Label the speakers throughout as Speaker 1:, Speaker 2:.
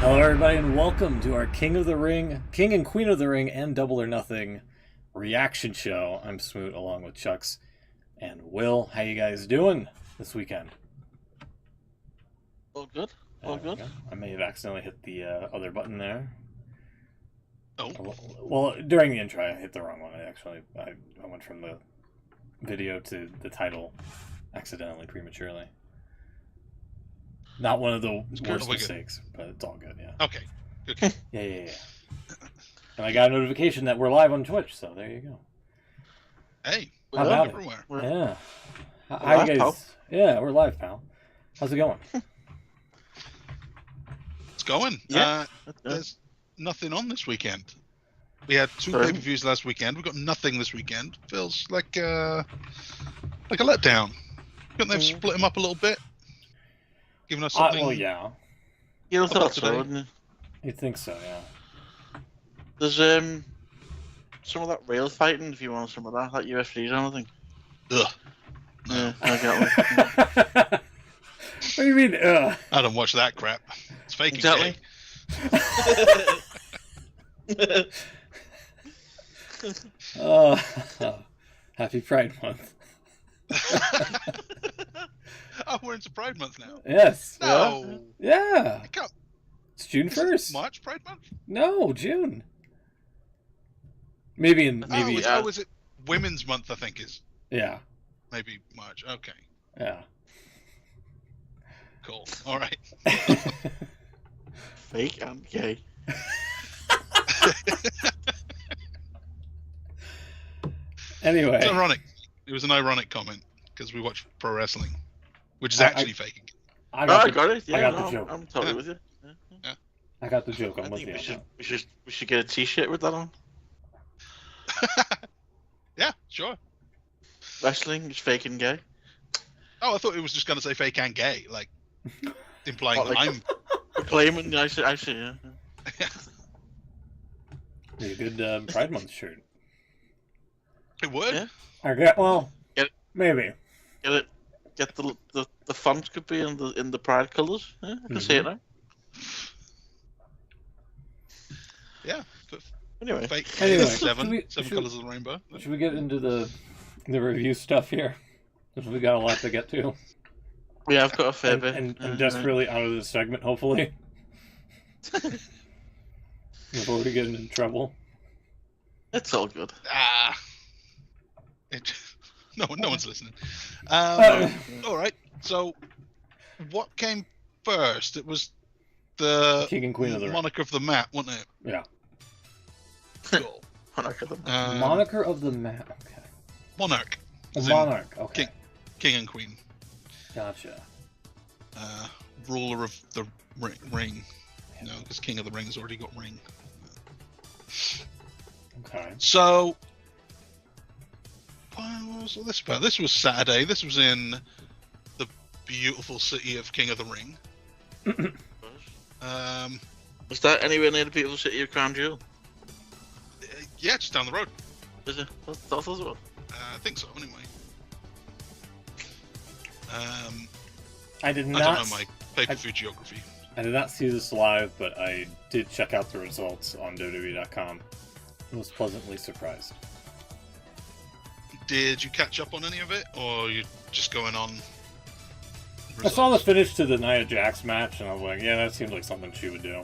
Speaker 1: Hello, everybody, and welcome to our King and Queen of the Ring, and Double or Nothing reaction show. I'm Smoot, along with Chucks and Will. How you guys doing this weekend?
Speaker 2: All good. All good.
Speaker 1: I may have accidentally hit the other button there.
Speaker 2: Oh.
Speaker 1: Well, during the intro, I hit the wrong one. I went from the video to the title accidentally, prematurely. Not one of the worst mistakes, but it's all good, yeah.
Speaker 2: Okay. Good.
Speaker 1: Yeah. And I got a notification that we're live on Twitch, so there you go.
Speaker 2: Hey,
Speaker 1: how about
Speaker 2: everywhere.
Speaker 1: It? Yeah.
Speaker 2: How you guys?
Speaker 1: Pal? Yeah, we're live, pal. How's it going?
Speaker 2: It's going.
Speaker 1: Yeah.
Speaker 2: There's nothing on this weekend. We had two pay-per-views last weekend. We've got nothing this weekend. Feels like a letdown. Couldn't they have split them up a little bit? Giving us something.
Speaker 1: Well, yeah.
Speaker 2: You thought so, wouldn't you?
Speaker 1: You'd think so, yeah.
Speaker 2: There's some of that rail fighting. If you want some of that UFC or anything. Ugh.
Speaker 1: No. Yeah, what do you mean? Ugh?
Speaker 2: I don't watch that crap. It's fake.
Speaker 1: Exactly. Happy Pride Month.
Speaker 2: Oh, we're into Pride Month now.
Speaker 1: Yes.
Speaker 2: No.
Speaker 1: Yeah. It's June 1st.
Speaker 2: March Pride Month?
Speaker 1: No, June. Maybe in maybe.
Speaker 2: Oh, is it Women's Month? I think is.
Speaker 1: Yeah.
Speaker 2: Maybe March. Okay.
Speaker 1: Yeah.
Speaker 2: Cool. All right.
Speaker 3: Fake. I'm gay.
Speaker 1: Anyway.
Speaker 2: It's ironic. It was an ironic comment because we watch pro wrestling, which is actually fake.
Speaker 3: I got it. Yeah,
Speaker 1: I got the joke.
Speaker 3: I'm totally with you.
Speaker 2: Yeah.
Speaker 1: I got the joke. I'm with
Speaker 3: you. We should get a T-shirt with that on.
Speaker 2: Yeah, sure.
Speaker 3: Wrestling is fake and gay.
Speaker 2: Oh, I thought it was just going to say fake and gay, like implying that I'm
Speaker 3: claiming. I see. Yeah.
Speaker 1: Be a good Pride Month shirt.
Speaker 2: It would.
Speaker 3: Yeah.
Speaker 1: I get
Speaker 3: Get it.
Speaker 1: Maybe.
Speaker 3: Get it. Get the font could be in the Pride colours. Yeah, I can see it now.
Speaker 2: Yeah. But
Speaker 3: anyway,
Speaker 2: seven colours of the rainbow.
Speaker 1: Should we get into the review stuff here? Because we got a lot to get to.
Speaker 3: Yeah, I've got a fair bit.
Speaker 1: And desperately out of this segment, hopefully. Before we get into trouble.
Speaker 3: It's all good.
Speaker 2: No one's listening. All right. So, what came first? It was the
Speaker 1: King and Queen of the Ring.
Speaker 2: Moniker of the Mat, wasn't it?
Speaker 1: Yeah.
Speaker 3: Cool. Moniker of the Mat.
Speaker 1: Moniker of the Mat. Okay.
Speaker 2: Monarch.
Speaker 1: Monarch. Okay.
Speaker 2: King and Queen.
Speaker 1: Gotcha.
Speaker 2: Ruler of the ring. No, because King of the Ring's already got ring.
Speaker 1: Okay.
Speaker 2: So, what was this about? This was Saturday. This was in the beautiful city of King of the Ring.
Speaker 3: Is that anywhere near the beautiful city of Crown Jewel?
Speaker 2: Yeah, just down the road.
Speaker 3: Is it? That's as well.
Speaker 2: I think so, anyway.
Speaker 1: I did not.
Speaker 2: I don't know my pay-per-view geography.
Speaker 1: I did not see this live, but I did check out the results on WWE.com and was pleasantly surprised.
Speaker 2: Did you catch up on any of it, or are you just going on results?
Speaker 1: I saw the finish to the Nia Jax match, and I was like, yeah, that seems like something she would do.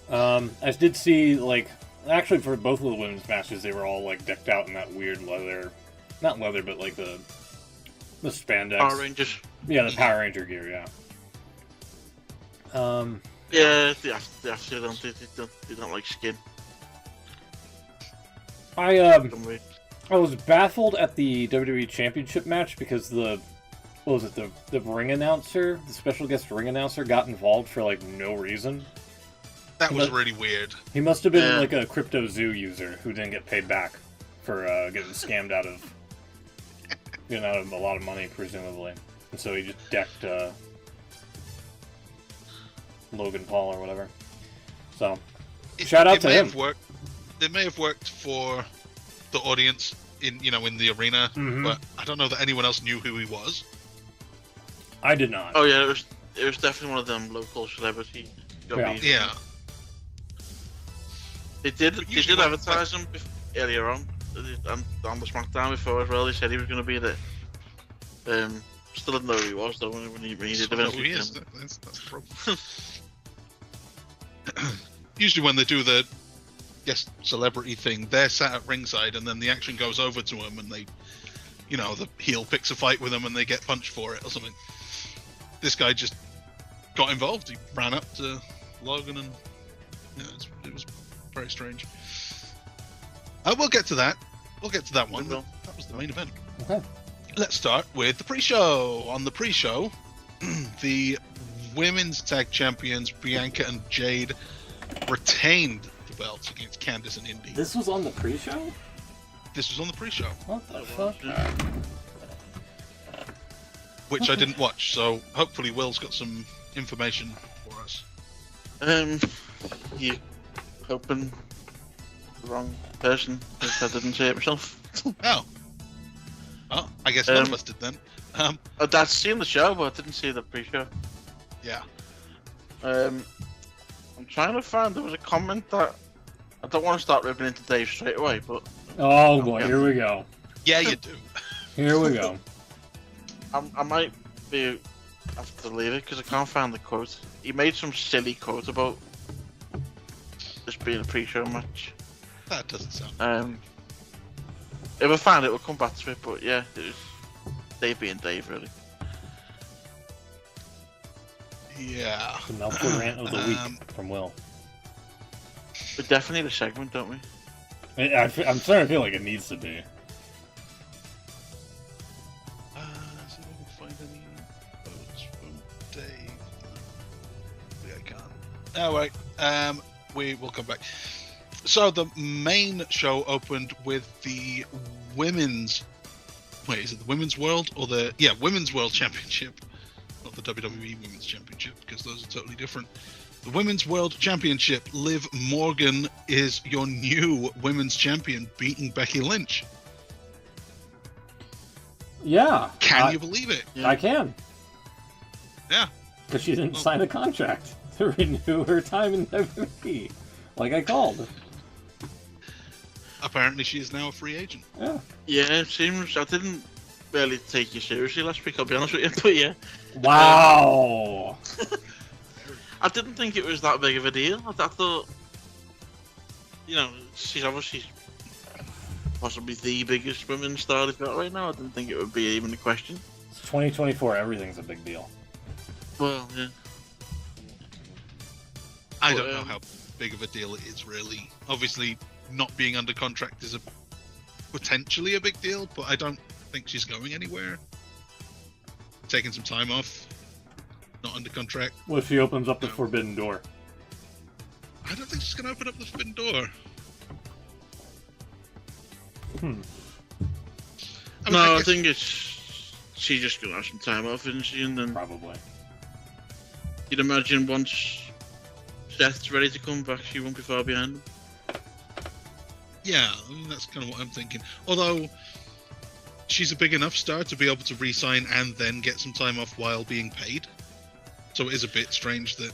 Speaker 1: I did see, like, actually for both of the women's matches, they were all, like, decked out in that weird leather, not leather, but, like, the spandex.
Speaker 3: Power Rangers.
Speaker 1: Yeah, the Power Ranger gear, yeah.
Speaker 3: Yeah, they actually don't like skin.
Speaker 1: I was baffled at the WWE Championship match because the ring announcer, the special guest ring announcer, got involved for like no reason.
Speaker 2: That was really weird.
Speaker 1: He must have been like a Crypto Zoo user who didn't get paid back for getting scammed out of a lot of money, presumably, and so he just decked Logan Paul or whatever. So, shout out to him.
Speaker 2: It may have worked for the audience in the arena, but I don't know that anyone else knew who he was.
Speaker 1: I did not.
Speaker 3: Oh yeah, it was definitely one of them local celebrity jobbies.
Speaker 2: Yeah.
Speaker 3: They did
Speaker 2: usually
Speaker 3: advertise him earlier on the SmackDown before as well. They said he was going to be there. Still didn't know who he was though when he did eventually.
Speaker 2: That's the problem. Usually when they do the guest celebrity thing, they're sat at ringside and then the action goes over to them and they, the heel picks a fight with them and they get punched for it or something. This guy just got involved. He ran up to Logan and it was very strange. We'll get to that. We'll get to that one. That was the main event.
Speaker 1: Okay.
Speaker 2: Let's start with the pre-show. On the pre-show, the women's tag champions Bianca and Jade retained the belts against Candice and Indy.
Speaker 1: This was on the pre-show?
Speaker 2: This was on the pre-show.
Speaker 1: What the fuck?
Speaker 2: Which I didn't watch, so hopefully Will's got some information for us.
Speaker 3: You hoping the wrong person because I didn't say it myself.
Speaker 2: Oh. Oh, I guess none of us did then.
Speaker 3: I'd seen the show, but I didn't see the pre-show.
Speaker 2: Yeah.
Speaker 3: I'm trying to find. There was a comment that I don't want to start ripping into Dave straight away, but
Speaker 1: oh boy, here we go.
Speaker 2: Yeah, you do.
Speaker 1: Here we go.
Speaker 3: I might have to leave it because I can't find the quote. He made some silly quote about this being a pre-show match.
Speaker 2: That doesn't sound.
Speaker 3: If I find it, we'll come back to it. But yeah, it was Dave being Dave, really.
Speaker 2: Yeah.
Speaker 1: The Meltzer rant of the week from Will.
Speaker 3: We definitely need a segment, don't we?
Speaker 1: I'm starting to feel like it needs to be.
Speaker 2: See if I can find any quotes from Dave. Maybe I can't. Alright, we will come back. So the main show opened with the women's... Wait, is it the Women's World or the... Yeah, Women's World Championship. Not the WWE Women's Championship, because those are totally different. The Women's World Championship. Liv Morgan is your new Women's Champion, beating Becky Lynch.
Speaker 1: Yeah.
Speaker 2: Can you believe it?
Speaker 1: I can.
Speaker 2: Yeah.
Speaker 1: Because she didn't sign a contract to renew her time in WWE. Like I called.
Speaker 2: Apparently she is now a free agent.
Speaker 1: Yeah.
Speaker 3: Yeah, it seems... I didn't really take you seriously last week, I'll be honest with you, but yeah.
Speaker 1: Wow!
Speaker 3: I didn't think it was that big of a deal. I thought... she's obviously possibly the biggest women's star they've got right now. I didn't think it would be even a question.
Speaker 1: It's 2024, everything's a big deal.
Speaker 3: Well, yeah.
Speaker 2: I don't know how big of a deal it is, really. Obviously, not being under contract is potentially a big deal, but I don't think she's going anywhere. Taking some time off, not under contract.
Speaker 1: What if she opens up the forbidden door?
Speaker 2: I don't think she's going to open up the forbidden door.
Speaker 3: I think it's... She's just going to have some time off, isn't she? And then
Speaker 1: Probably.
Speaker 3: You'd imagine once Seth's ready to come back, she won't be far behind him.
Speaker 2: Yeah, I mean, that's kind of what I'm thinking. Although, she's a big enough star to be able to re-sign and then get some time off while being paid. So it is a bit strange that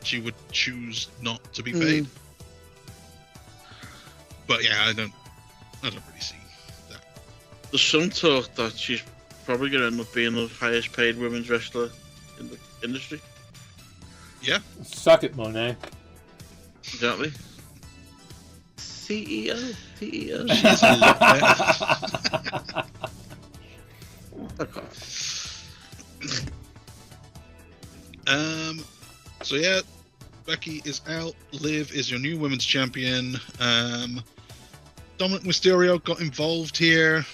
Speaker 2: she would choose not to be paid. But yeah, I don't really see that.
Speaker 3: There's some talk that she's probably going to end up being the highest paid women's wrestler in the industry.
Speaker 2: Yeah.
Speaker 1: Suck it, Monet.
Speaker 3: Exactly. CEO.
Speaker 2: She's a lot better. So yeah, Becky is out. Liv is your new women's champion. Dominic Mysterio got involved here,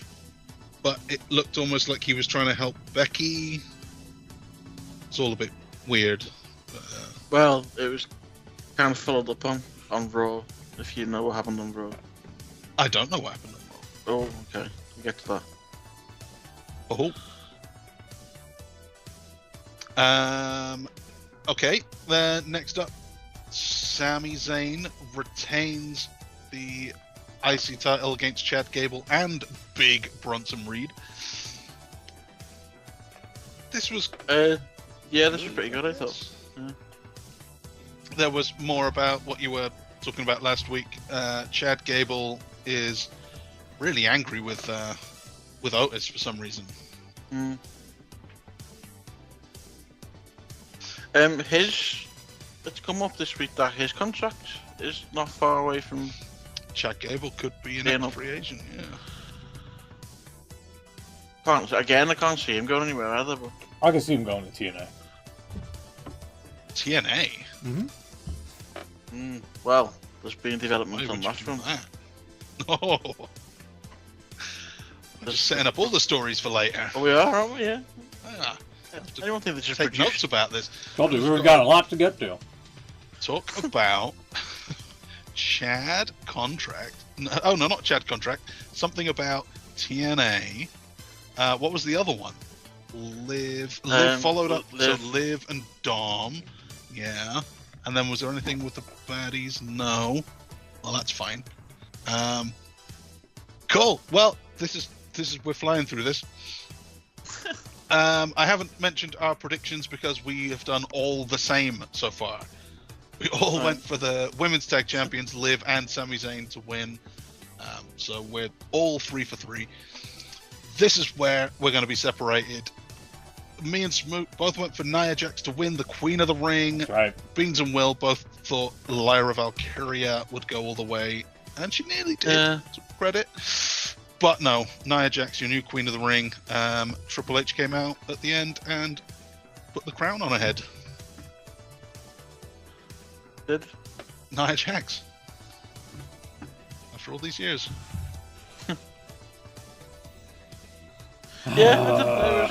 Speaker 2: but it looked almost like he was trying to help Becky. It's all a bit weird.
Speaker 3: Well, it was kind of followed up on Raw, if you know what happened on Raw.
Speaker 2: I don't know what happened on Raw.
Speaker 3: Oh, okay. We'll get to that.
Speaker 2: Okay, then next up, Sami Zayn retains the IC title against Chad Gable and Big Bronson Reed. This was...
Speaker 3: Yeah, this was pretty good, I thought. Yeah.
Speaker 2: There was more about what you were talking about last week. Chad Gable is really angry with Otis for some reason.
Speaker 3: Mm. It's come up this week that his contract is not far away from.
Speaker 2: Chad Gable could be an
Speaker 3: being
Speaker 2: free agent. Yeah.
Speaker 3: I can't see him going anywhere either. But
Speaker 1: I can see him going to TNA.
Speaker 2: TNA.
Speaker 3: Well, there's been developments
Speaker 2: Why
Speaker 3: on
Speaker 2: would you
Speaker 3: that
Speaker 2: do
Speaker 3: front.
Speaker 2: that? Oh. I'm just setting up all the stories for later.
Speaker 3: Oh, we are, aren't we? Yeah.
Speaker 2: Ah,
Speaker 3: I don't think they just
Speaker 2: take
Speaker 3: produced.
Speaker 2: notes about this.
Speaker 1: Told you we've got a lot to get to.
Speaker 2: Talk about Chad contract. No, oh no, not Chad contract. Something about TNA. What was the other one? Liv followed up.
Speaker 3: Liv.
Speaker 2: So Liv and Dom. Yeah. And then was there anything with the baddies? No. Well, that's fine. Cool. Well, this is we're flying through this. I haven't mentioned our predictions because we have done all the same so far. We all went for the women's tag champions, Liv and Sami Zayn, to win. So we're all 3 for 3. This is where we're going to be separated. Me and Smoot both went for Nia Jax to win the Queen of the Ring.
Speaker 1: That's right.
Speaker 2: Beans and Will both thought Lyra Valkyria would go all the way, and she nearly did.
Speaker 3: Yeah.
Speaker 2: To credit. But no, Nia Jax, your new Queen of the Ring. Triple H came out at the end and put the crown on her head.
Speaker 3: Did?
Speaker 2: Nia Jax. After all these years.
Speaker 3: Yeah,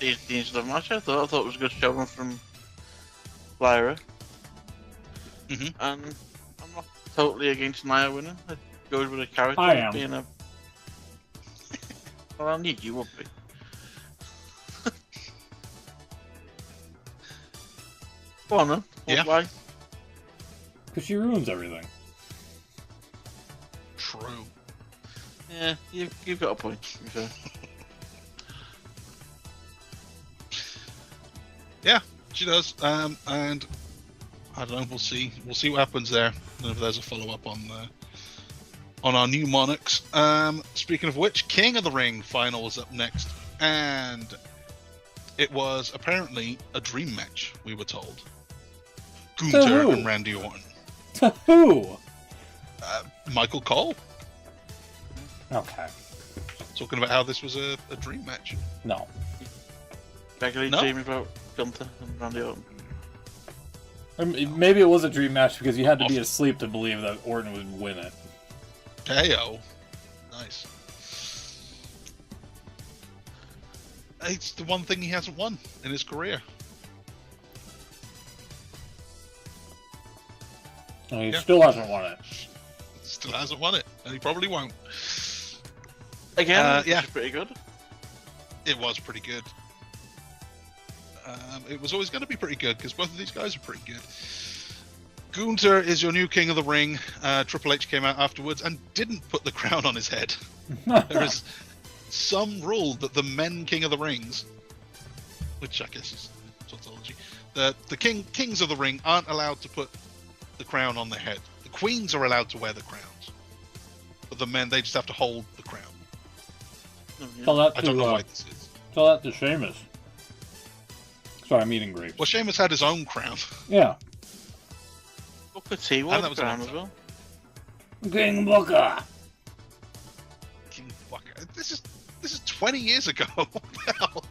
Speaker 3: it was a decent match. I thought it was a good showing from Lyra.
Speaker 2: Mhm.
Speaker 3: And I'm not totally against Nia winning. It goes with the character
Speaker 1: I am.
Speaker 3: being a. Well, I need you would be. Go on then.
Speaker 2: Yeah.
Speaker 3: Why?
Speaker 1: Because she ruins everything.
Speaker 2: True.
Speaker 3: Yeah, you've got a point. To be fair.
Speaker 2: Yeah, she does. And I don't know. We'll see. We'll see what happens there. And if there's a follow up on our new Monarchs. Speaking of which, King of the Ring final was up next, and it was apparently a dream match. We were told. Gunther
Speaker 1: who?
Speaker 2: and Randy Orton.
Speaker 1: To who?
Speaker 2: Michael Cole
Speaker 1: Okay.
Speaker 2: talking about how this was a dream match.
Speaker 1: No.
Speaker 3: Regularly
Speaker 2: No?
Speaker 3: dreaming about Gunther and Randy Orton.
Speaker 1: Maybe it was a dream match because you had to be asleep to believe that Orton would win it.
Speaker 2: Heyo. Nice. It's the one thing he hasn't won in his career.
Speaker 1: And he
Speaker 2: Yeah.
Speaker 1: still hasn't won it.
Speaker 2: Still hasn't won it, and he probably won't.
Speaker 3: Again,
Speaker 2: yeah.
Speaker 3: it's pretty good.
Speaker 2: It was pretty good. It was always going to be pretty good because both of these guys are pretty good. Gunther is your new King of the Ring. Triple H came out afterwards and didn't put the crown on his head. There is some rule that the men King of the Rings, which I guess is tautology, the kings of the ring aren't allowed to put the crown on their head. The queens are allowed to wear the crowns, but the men, they just have to hold the crown.
Speaker 1: Tell that
Speaker 2: I don't know
Speaker 1: to
Speaker 2: why this is.
Speaker 1: tell that to Sheamus. Sorry, I'm eating grapes.
Speaker 2: Well, Sheamus had his own crown.
Speaker 1: Yeah.
Speaker 3: Booker T
Speaker 2: And
Speaker 3: won
Speaker 2: that
Speaker 3: the
Speaker 2: was
Speaker 3: crown
Speaker 2: an
Speaker 3: as well.
Speaker 1: King Booker.
Speaker 2: King Booker. This is 20 years ago. What the hell?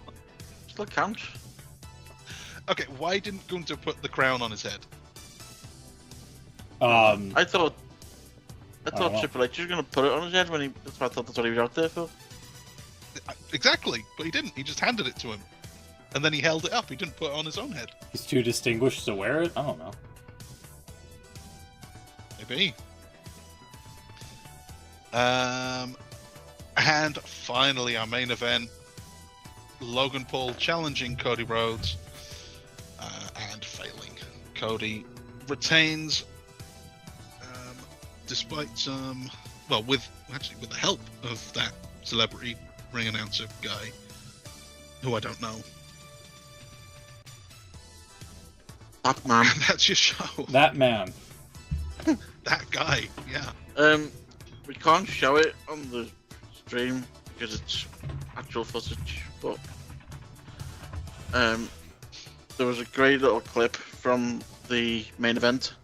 Speaker 3: Still counts.
Speaker 2: Okay, why didn't Gunther put the crown on his head?
Speaker 3: I thought
Speaker 1: know.
Speaker 3: Triple H was going to put it on his head when he. That's what I thought. That's what he was out there for.
Speaker 2: Exactly, but he didn't. He just handed it to him, and then he held it up. He didn't put it on his own head.
Speaker 1: He's too distinguished to wear it? I don't know.
Speaker 2: Maybe. And finally, our main event: Logan Paul challenging Cody Rhodes and failing. Cody retains, despite some, well, with the help of that celebrity ring announcer guy, who I don't know.
Speaker 3: That man.
Speaker 2: That's your show.
Speaker 1: That man.
Speaker 2: That guy. Yeah.
Speaker 3: We can't show it on the stream because it's actual footage, but there was a great little clip from the main event.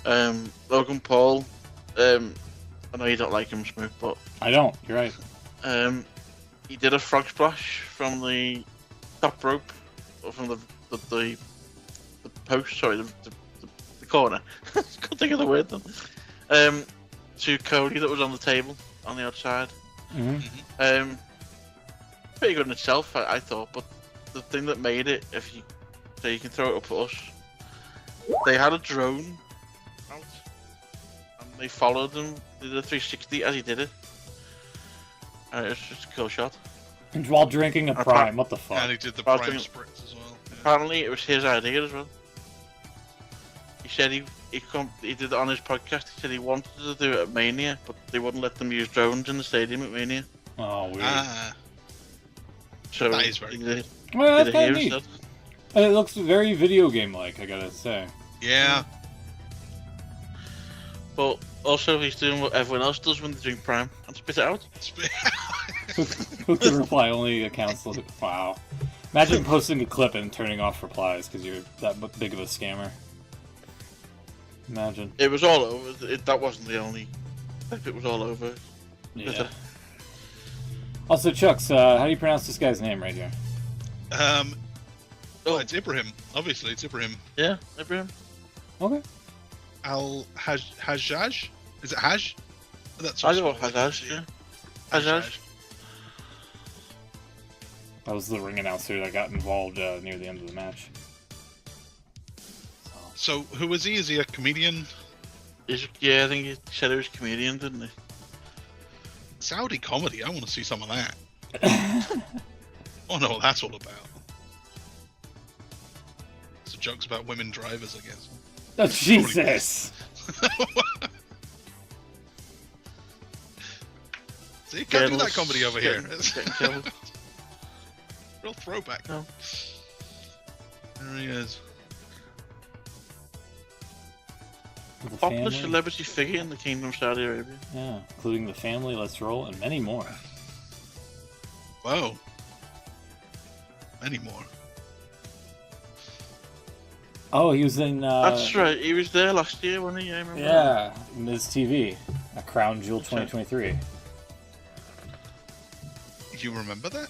Speaker 3: Logan Paul, I know you don't like him, Smoot, but
Speaker 1: I don't. You're right.
Speaker 3: he did a frog splash from the top rope, or from the post. Sorry, the corner. Can't think of the word then. To Cody that was on the table on the outside.
Speaker 1: Mm-hmm.
Speaker 3: Pretty good in itself, I thought. But the thing that made it, so you can throw it up at us, they had a drone out, and they followed him. They did a 360 as he did it, and it was just a cool shot.
Speaker 1: And while drinking a Prime, what the fuck?
Speaker 2: And he did the Prime spritz as well. Yeah.
Speaker 3: Apparently, it was his idea as well. He said he did it on his podcast. He said he wanted to do it at Mania, but they wouldn't let them use drones in the stadium at Mania.
Speaker 1: Oh, weird.
Speaker 3: So
Speaker 2: that is very good.
Speaker 1: Well, that's kind of neat. And it looks very video game-like, I gotta say.
Speaker 2: Yeah.
Speaker 3: But also, he's doing what everyone else does when they drink Prime and spit it out.
Speaker 1: Who can reply only accounts? Wow. Imagine posting a clip and turning off replies because you're that big of a scammer. Imagine.
Speaker 3: It was all over. That wasn't the only clip, it was all over.
Speaker 1: Yeah. Also, Chucks, how do you pronounce this guy's name right here?
Speaker 2: Oh, it's Ibrahim. Obviously, it's Ibrahim.
Speaker 3: Yeah, Ibrahim.
Speaker 1: Okay.
Speaker 2: Hajjaj? Is it Haj? That's
Speaker 3: I know Hajjaj, yeah. Hajjaj.
Speaker 1: That was the ring announcer that got involved near the end of the match.
Speaker 2: So, who is he? Is he a comedian?
Speaker 3: Yeah, I think he said he was a comedian, didn't he?
Speaker 2: Saudi comedy, I want to see some of that. Oh no, what that's all about. So jokes about women drivers, I guess.
Speaker 1: Oh, Jesus!
Speaker 2: See, you can't do that comedy over here. Real throwback.
Speaker 3: No.
Speaker 2: There he is.
Speaker 3: Popular celebrity figure in the Kingdom of Saudi Arabia.
Speaker 1: Yeah, including the family, Let's Roll, and many more.
Speaker 2: Whoa. Many more.
Speaker 1: Oh, he was in...
Speaker 3: That's right, he was there last year, wasn't he? I remember.
Speaker 1: Yeah, Ms. TV, at Crown Jewel 2023.
Speaker 2: You remember that?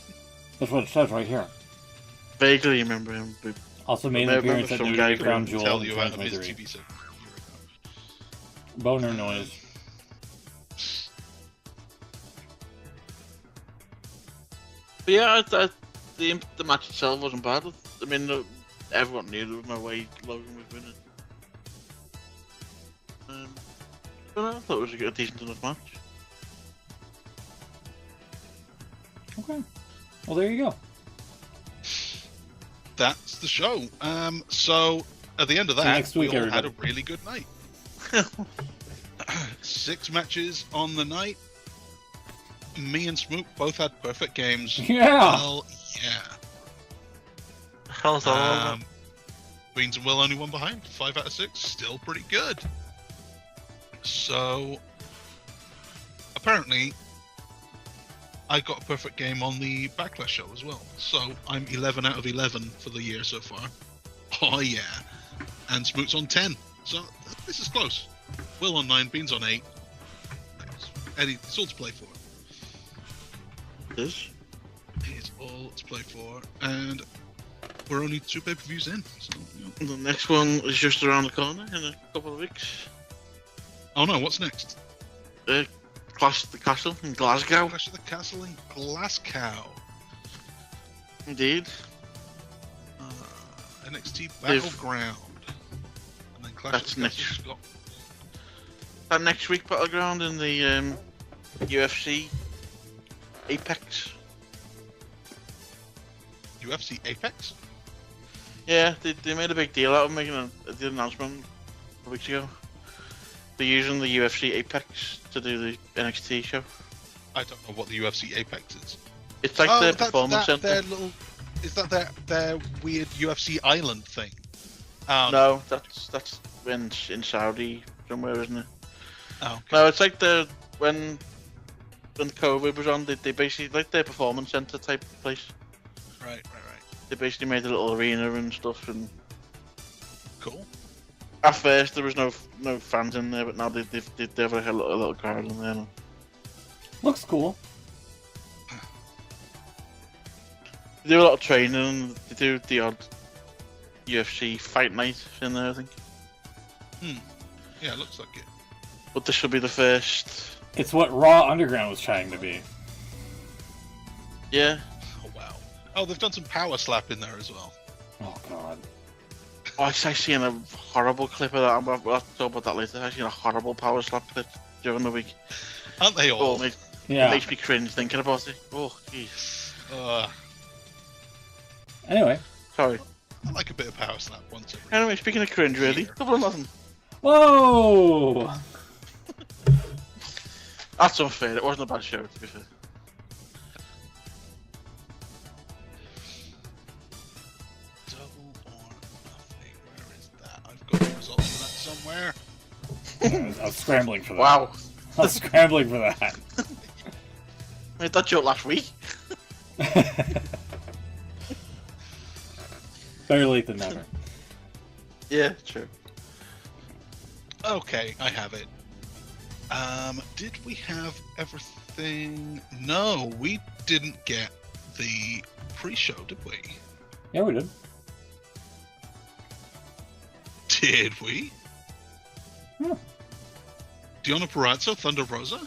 Speaker 1: That's what it says right here.
Speaker 3: Vaguely remember him. But
Speaker 1: Also made an appearance at WWE Crown Jewel
Speaker 2: Tell you about Ms.
Speaker 1: 2023.
Speaker 2: TV segment.
Speaker 1: Boner noise.
Speaker 3: But yeah, the match itself wasn't bad. I mean, everyone knew there was no way Logan was winning. But I thought it was a decent enough match.
Speaker 1: Okay. Well, there you go.
Speaker 2: That's the show. So at the end of that,
Speaker 1: next week,
Speaker 2: we all had
Speaker 1: everybody.
Speaker 2: a really good night. 6 matches on the night. Me and Smoot both had perfect games.
Speaker 1: Yeah.
Speaker 2: Hell yeah.
Speaker 3: How's all
Speaker 2: Beans and Will only one behind. 5 out of 6. Still pretty good. So apparently I got a perfect game on the Backlash show as well. So I'm 11 out of 11 for the year so far. Oh yeah. And Smoot's on 10. So this is close. Will on 9, Beans on 8. Eddie, it's all to play for.
Speaker 3: this?
Speaker 2: It's all to play for. And we're only 2 pay-per-views in. So, you know.
Speaker 3: The next one is just around the corner in a couple of weeks.
Speaker 2: Oh no, what's next?
Speaker 3: Clash at the Castle in Glasgow.
Speaker 2: Clash of the Castle in Glasgow.
Speaker 3: Indeed.
Speaker 2: NXT Battleground. And then Clash
Speaker 3: That's
Speaker 2: of the
Speaker 3: next.
Speaker 2: Castle Scott.
Speaker 3: That next week Battleground in the UFC Apex.
Speaker 2: UFC Apex?
Speaker 3: Yeah, they made a big deal out of making the announcement a couple weeks ago. They're using the UFC Apex to do the NXT show.
Speaker 2: I don't know what the UFC Apex is.
Speaker 3: It's like their performance center.
Speaker 2: Their little, is that their weird UFC Island thing? Oh,
Speaker 3: No, that's in Saudi somewhere, isn't it?
Speaker 2: Oh, okay.
Speaker 3: No, it's like when COVID was on, they basically like their performance center type place.
Speaker 2: Right.
Speaker 3: They basically made a little arena and stuff. And
Speaker 2: Cool.
Speaker 3: at first there was no fans in there, but now they have like a little crowd in there now.
Speaker 1: Looks cool.
Speaker 3: They do a lot of training. And they do the odd UFC fight night in there, I think.
Speaker 2: Yeah, it looks like it.
Speaker 3: But this should be the first.
Speaker 1: It's what Raw Underground was trying to be.
Speaker 3: Yeah.
Speaker 2: Oh wow. Oh, they've done some power slap in there as well.
Speaker 1: Oh god.
Speaker 3: Oh, I seen a horrible clip of that. We'll talk about that later. I seen a horrible power slap clip during the week.
Speaker 2: Aren't they all?
Speaker 3: It
Speaker 1: Yeah.
Speaker 3: makes me cringe thinking about it. Oh, jeez.
Speaker 1: Anyway.
Speaker 3: Sorry.
Speaker 2: I like a bit of power slap once every.
Speaker 3: Anyway, speaking of cringe, really, double or nothing.
Speaker 1: Whoa!
Speaker 3: That's unfair. It wasn't a bad show, to be fair.
Speaker 2: Double or nothing. Where is that? I've got the results for that somewhere.
Speaker 1: I was scrambling for that.
Speaker 3: Wow.
Speaker 1: I was scrambling for that.
Speaker 3: I made that joke last week.
Speaker 1: Better late than never.
Speaker 3: Yeah, true.
Speaker 2: Okay, I have it. Did we have everything? No, we didn't get the pre-show, did we?
Speaker 1: Yeah, we did.
Speaker 2: Did we?
Speaker 1: Yeah.
Speaker 2: Deonna Purrazzo, Thunder Rosa?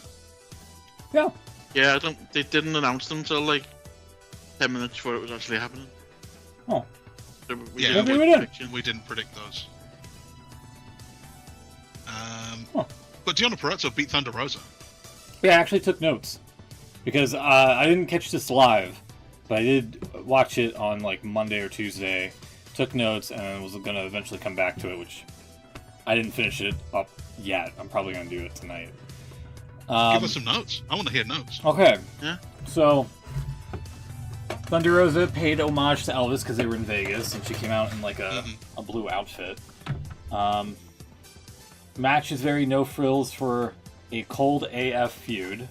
Speaker 1: Yeah.
Speaker 3: Yeah, they didn't announce them until like 10 minutes before it was actually happening.
Speaker 1: Oh.
Speaker 3: So
Speaker 2: Yeah,
Speaker 3: did
Speaker 1: we
Speaker 3: a
Speaker 1: did.
Speaker 3: prediction.
Speaker 2: We didn't predict those.
Speaker 1: Huh.
Speaker 2: But Deonna Purrazzo beat Thunder Rosa.
Speaker 1: Yeah, I actually took notes. Because I didn't catch this live, but I did watch it on like Monday or Tuesday, took notes, and was going to eventually come back to it, which I didn't finish it up yet. I'm probably going to do it tonight.
Speaker 2: Give us some notes. I want to hear notes.
Speaker 1: Okay.
Speaker 3: Yeah.
Speaker 1: So, Thunder Rosa paid homage to Elvis because they were in Vegas, and she came out in like a blue outfit. Match is very no frills for a cold AF feud.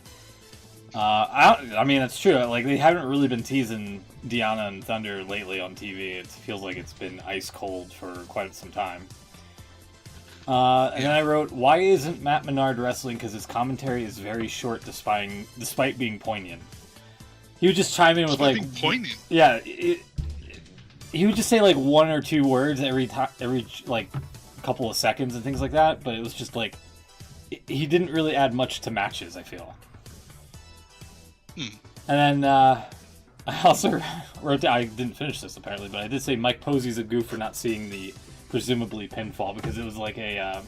Speaker 1: I mean, it's true. Like, they haven't really been teasing Deonna and Thunder lately on TV. It feels like it's been ice cold for quite some time. And then I wrote, why isn't Matt Menard wrestling? Because his commentary is very short despite being poignant. He would just chime in with
Speaker 2: Despite
Speaker 1: like...
Speaker 2: being poignant.
Speaker 1: Yeah, he would just say like one or two words every like couple of seconds and things like that, but it was just like... He didn't really add much to matches, I feel. And then I also wrote down, I didn't finish this apparently, but I did say Mike Posey's a goof for not seeing the presumably pinfall, because it was like a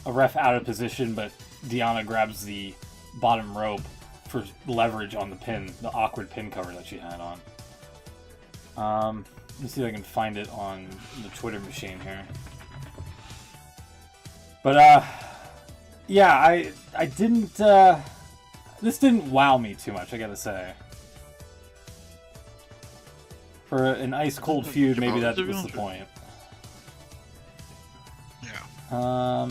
Speaker 1: ref out of position, but Deonna grabs the bottom rope for leverage on the pin, the awkward pin cover that she had on. Let's see if I can find it on the Twitter machine here. But yeah, I didn't this didn't wow me too much, I gotta say. For an ice cold feud, maybe that was the point.
Speaker 2: Yeah.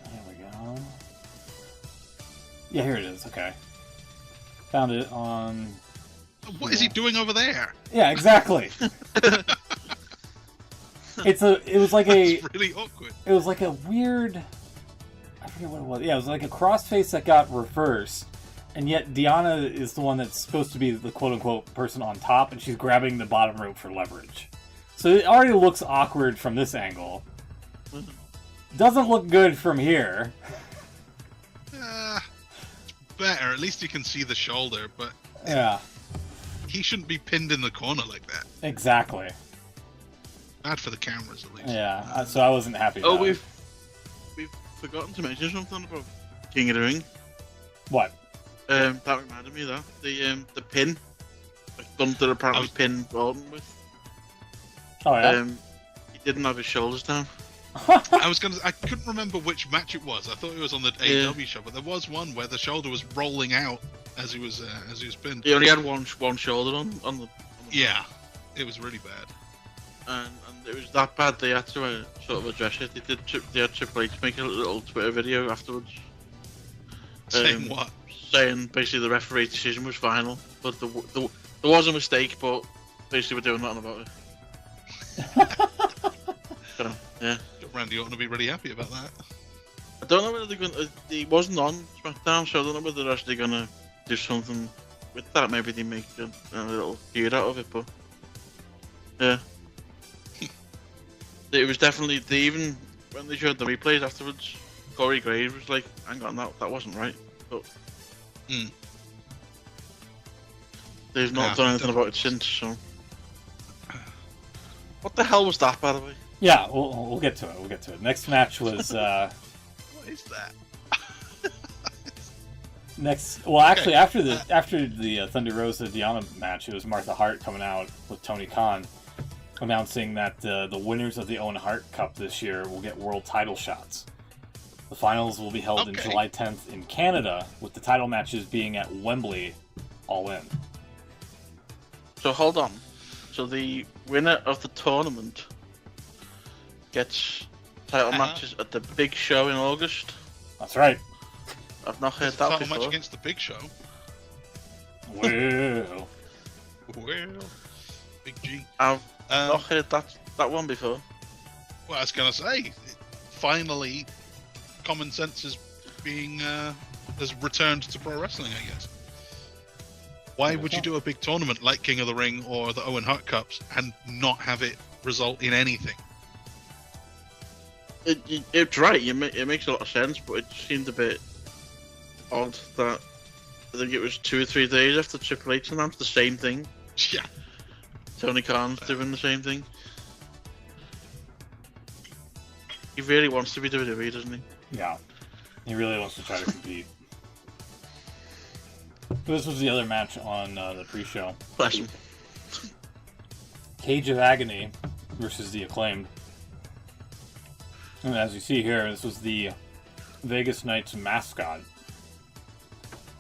Speaker 1: There we go. Yeah, here it is. Okay, found it on.
Speaker 2: What is he doing over there?
Speaker 1: Yeah, exactly. It was like
Speaker 2: That's really awkward.
Speaker 1: It was like a weird. I forget what it was. Yeah, it was like a crossface that got reversed, and yet Deonna is the one that's supposed to be the quote-unquote person on top, and she's grabbing the bottom rope for leverage. So it already looks awkward from this angle. Doesn't look good from here.
Speaker 2: It's better. At least you can see the shoulder, but
Speaker 1: Yeah,
Speaker 2: he shouldn't be pinned in the corner like that.
Speaker 1: exactly.
Speaker 2: Bad for the cameras, at least.
Speaker 1: Yeah, so I wasn't happy about it.
Speaker 3: We've forgotten to mention something about King of the Ring.
Speaker 1: What?
Speaker 3: That reminded me of that. The pin. Like Gunther apparently pinned Orton with.
Speaker 1: Oh, yeah?
Speaker 3: He didn't have his shoulders down.
Speaker 2: I couldn't remember which match it was. I thought it was on the AEW show, but there was one where the shoulder was rolling out as he was pinned.
Speaker 3: He only had one shoulder on the
Speaker 2: Yeah. It was really bad.
Speaker 3: And it was that bad they had to sort of address it. They had Triple H make a little Twitter video afterwards.
Speaker 2: Saying what?
Speaker 3: Saying basically the referee's decision was final, but there was a mistake, but basically we're doing nothing about it. So, yeah.
Speaker 2: Randy ought to be really happy about that.
Speaker 3: I don't know whether they're going to... He wasn't on SmackDown, so I don't know whether they're actually going to do something with that. Maybe they make a little feud out of it, but... Yeah. It was definitely... Even when they showed the replays afterwards, Corey Graves was like, hang on, that wasn't right. But... They've not done anything about it since, so... What the hell was that, by the way?
Speaker 1: Yeah, we'll get to it. We'll get to it. Next match was...
Speaker 2: What is that?
Speaker 1: Actually, after the Thunder Rosa Deanna match, it was Martha Hart coming out with Tony Khan, announcing that the winners of the Owen Hart Cup this year will get world title shots. The finals will be held in July 10th in Canada, with the title matches being at Wembley, all in.
Speaker 3: So hold on. So the winner of the tournament gets title matches at the big show in August?
Speaker 1: That's right.
Speaker 3: I've not heard
Speaker 2: that
Speaker 3: that
Speaker 2: title
Speaker 3: before.
Speaker 2: match against the Big Show.
Speaker 1: Well,
Speaker 2: Big G.
Speaker 3: I've not heard that one before.
Speaker 2: Well, I was gonna say, finally, common sense is being has returned to pro wrestling, I guess. Why would you do a big tournament like King of the Ring or the Owen Hart Cups and not have it result in anything?
Speaker 3: It's right. It makes a lot of sense, but it seemed a bit odd that I think it was 2 or 3 days after Triple H announced the same thing.
Speaker 2: Yeah.
Speaker 3: Tony Khan's doing the same thing. He really wants to be WWE, doesn't he?
Speaker 1: yeah. He really wants to try to compete. This was the other match on the pre-show.
Speaker 3: Bless him.
Speaker 1: Cage of Agony versus the Acclaimed. And as you see here, this was the Vegas Knights mascot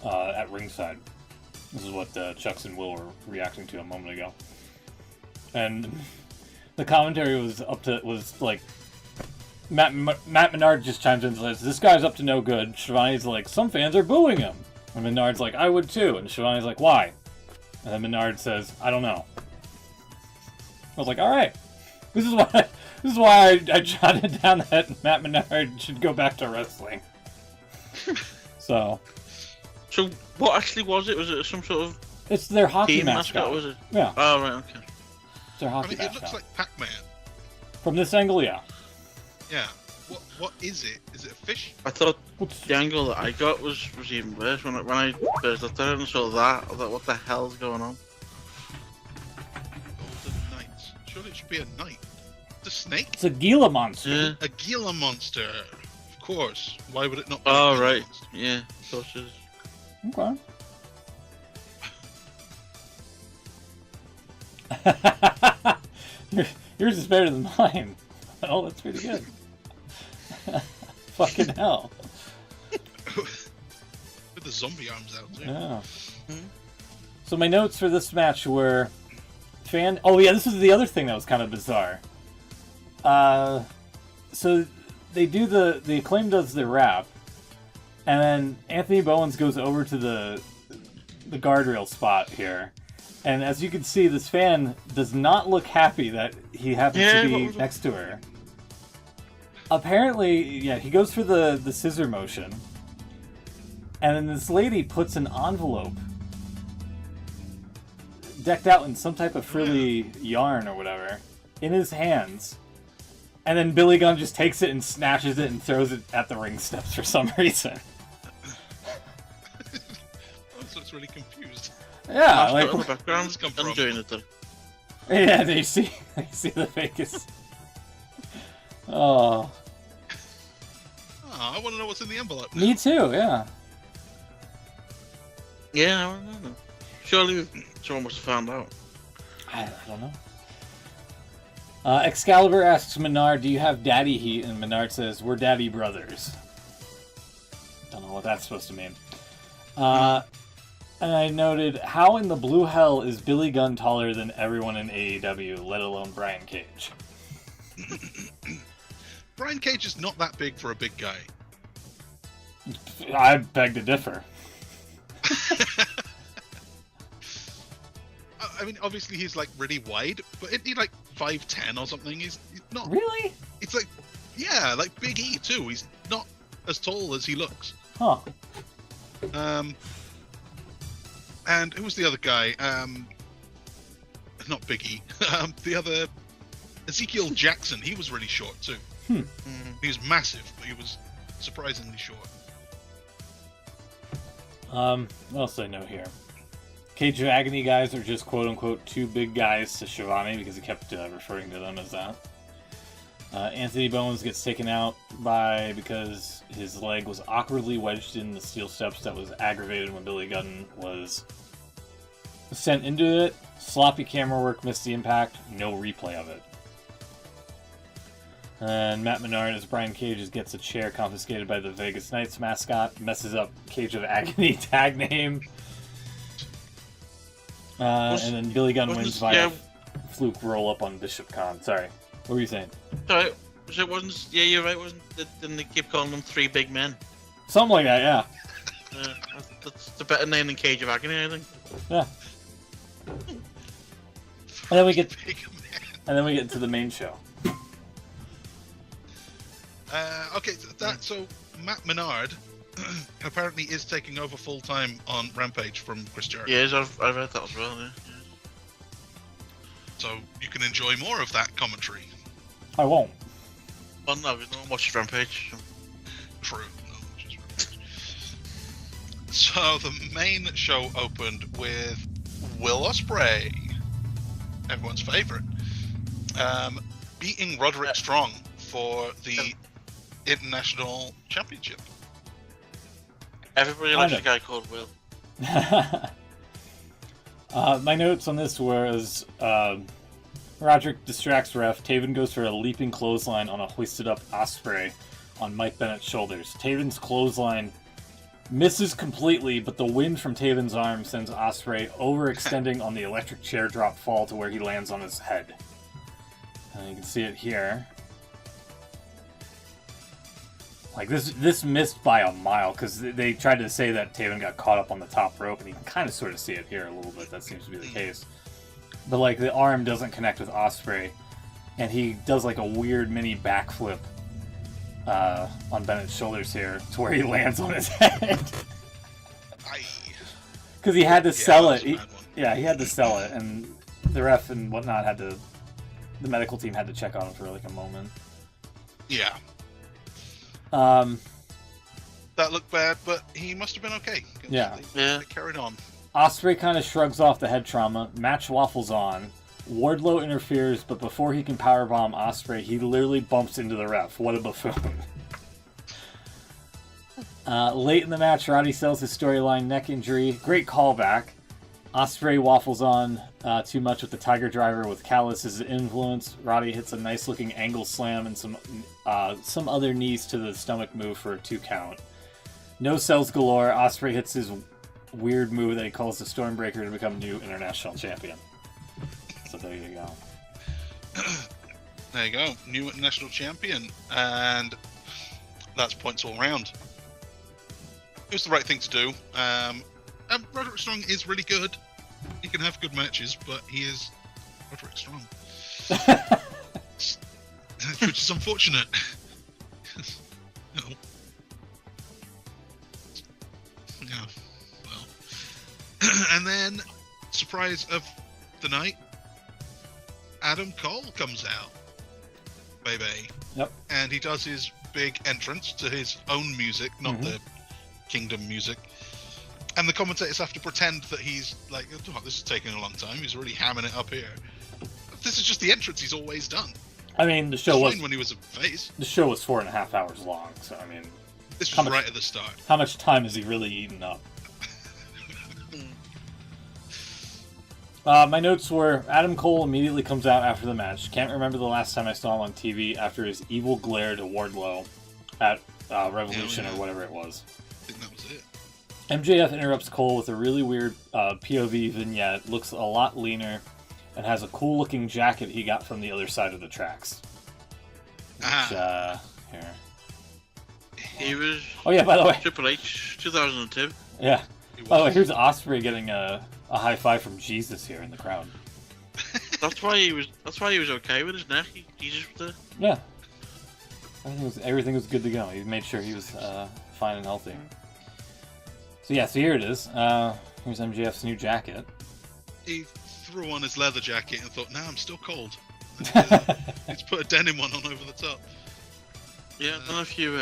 Speaker 1: at ringside. This is what Chucks and Will were reacting to a moment ago. And the commentary was like, Matt Menard just chimes in and says, "This guy's up to no good." Shivani's like, "Some fans are booing him." And Menard's like, "I would too." And Shivani's like, "Why?" And then Menard says, "I don't know." I was like, all right. This is why I jotted down that Matt Menard should go back to wrestling. So
Speaker 3: what actually was it? Was it some sort of
Speaker 1: it's their hockey
Speaker 3: team
Speaker 1: mascot?
Speaker 3: Was it?
Speaker 1: Yeah.
Speaker 3: Oh right, okay.
Speaker 1: It's their hockey mascot.
Speaker 2: It looks like Pac-Man.
Speaker 1: From this angle, yeah.
Speaker 2: Yeah. What is it? Is it a fish?
Speaker 3: I thought the angle that I got was even worse when I first looked at it and saw that. I thought, what the hell's going on?
Speaker 2: Golden Knights. Surely it should be a knight. It's a snake?
Speaker 1: It's a Gila monster.
Speaker 3: Yeah.
Speaker 2: A Gila monster. Of course. Why would it not be
Speaker 3: Oh
Speaker 2: a Gila
Speaker 3: right.
Speaker 2: monster?
Speaker 3: Yeah. Of course it is.
Speaker 1: Okay. Yours is better than mine. Oh, that's pretty good. Fucking hell.
Speaker 2: With the zombie arms out too.
Speaker 1: Yeah. So my notes for this match were oh yeah, this is the other thing that was kind of bizarre. So they do the Acclaim does their rap, and then Anthony Bowens goes over to the guardrail spot here. And as you can see, this fan does not look happy that he happens to be next to her. Apparently, yeah, he goes for the scissor motion. And then this lady puts an envelope decked out in some type of frilly yarn or whatever in his hands. And then Billy Gunn just takes it and snatches it and throws it at the ring steps for some reason.
Speaker 2: So it's really confused.
Speaker 1: Yeah, like,
Speaker 3: in the background,
Speaker 2: come
Speaker 3: I'm
Speaker 2: from?
Speaker 3: doing it though.
Speaker 1: yeah, they see the Vegas. Oh,
Speaker 2: I want to know what's in the envelope.
Speaker 1: me too. Yeah.
Speaker 3: Yeah, I don't know. Surely someone must have found out.
Speaker 1: I don't know. Excalibur asks Menard, "Do you have daddy heat?" And Menard says, "We're daddy brothers." Don't know what that's supposed to mean. And I noted, how in the blue hell is Billy Gunn taller than everyone in AEW, let alone Brian Cage?
Speaker 2: Brian Cage is not that big for a big guy.
Speaker 1: I beg to differ.
Speaker 2: I mean, obviously he's like really wide, but isn't he like 5'10" or something? He's not.
Speaker 1: Really?
Speaker 2: It's like, yeah, like Big E too. He's not as tall as he looks.
Speaker 1: Huh.
Speaker 2: And who was the other guy? Not Big E. The other, Ezekiel Jackson. He was really short too. He was massive, but he was surprisingly short.
Speaker 1: What else do I know here? Cage of Agony guys are just quote-unquote two big guys to Shivani because he kept referring to them as that. Anthony Bowens gets taken out because his leg was awkwardly wedged in the steel steps that was aggravated when Billy Gunn was sent into it. Sloppy camera work missed the impact. No replay of it. And Matt Menard as Brian Cage gets a chair confiscated by the Vegas Knights mascot. Messes up Cage of Agony tag name. And then Billy Gunn wins via fluke roll-up on Bishop Khan. Sorry. What were you saying?
Speaker 3: Sorry, yeah, you're right. Didn't they keep calling them Three Big Men?
Speaker 1: Something like that, yeah.
Speaker 3: That's a better name than Cage of Agony, I think.
Speaker 1: Yeah. And then we get to the main show.
Speaker 2: Okay, so Matt Menard apparently is taking over full time on Rampage from Chris Jericho.
Speaker 3: Yes, I've read that as well. Yeah.
Speaker 2: So you can enjoy more of that commentary.
Speaker 1: I won't.
Speaker 3: Well, no, we don't watch Rampage.
Speaker 2: True. No, just Rampage. So the main show opened with Will Ospreay, everyone's favorite, beating Roderick Strong for the International Championship.
Speaker 3: Everybody likes a guy called Will.
Speaker 1: My notes on this was Roderick distracts ref. Taven goes for a leaping clothesline on a hoisted up Ospreay on Mike Bennett's shoulders. Taven's clothesline misses completely, but the wind from Taven's arm sends Ospreay overextending on the electric chair drop fall to where he lands on his head. You can see it here. Like, this missed by a mile, because they tried to say that Taven got caught up on the top rope, and you can kind of sort of see it here a little bit. That seems to be the case. But, like, the arm doesn't connect with Ospreay, and he does, like, a weird mini backflip on Bennett's shoulders here, to where he lands on his head. Because he had to sell it. He had to sell it, and the ref and whatnot the medical team had to check on him for, like, a moment.
Speaker 2: Yeah. That looked bad, but he must have been okay. They carried on.
Speaker 1: Ospreay kind of shrugs off the head trauma. Match waffles on. Wardlow interferes, but before he can powerbomb Ospreay, he literally bumps into the ref. What a buffoon. Late in the match, Roddy sells his storyline neck injury. Great callback. Ospreay waffles on too much with the Tiger Driver with Callis as influence. Roddy hits a nice-looking angle slam and some other knees to the stomach move for a 2 count. No sells galore. Ospreay hits his weird move that he calls the Stormbreaker to become new international champion. So there you go.
Speaker 2: There you go. New international champion. And that's points all round. It was the right thing to do. And Roderick Strong is really good. He can have good matches, but he is Roderick Strong. Which is unfortunate. Yeah, well. And then, surprise of the night, Adam Cole comes out. Baby.
Speaker 1: Yep.
Speaker 2: And he does his big entrance to his own music, not the Kingdom music. And the commentators have to pretend that he's like, oh, this is taking a long time. He's really hamming it up here. This is just the entrance he's always done.
Speaker 1: I mean, the show was
Speaker 2: when he was a face.
Speaker 1: The show was 4.5 hours long, so I mean,
Speaker 2: this was right at the start.
Speaker 1: How much time has he really eaten up? My notes were Adam Cole immediately comes out after the match. Can't remember the last time I saw him on TV after his evil glare to Wardlow at Revolution or whatever it was.
Speaker 2: I think that was it.
Speaker 1: MJF interrupts Cole with a really weird POV vignette, looks a lot leaner, and has a cool-looking jacket he got from the other side of the tracks. Which, here.
Speaker 3: He was.
Speaker 1: Oh yeah, by the way.
Speaker 3: Triple H, 2002.
Speaker 1: Yeah. By the way, here's Ospreay getting a high five from Jesus here in the crowd.
Speaker 3: That's why he was. That's why he was okay with his neck. He just.
Speaker 1: Yeah. Everything was good to go. He made sure he was fine and healthy. So yeah, so here it is. Here's MJF's new jacket.
Speaker 2: He threw on his leather jacket and thought, "Nah, I'm still cold." Let's put a denim one on over the top.
Speaker 3: Yeah, I don't know if you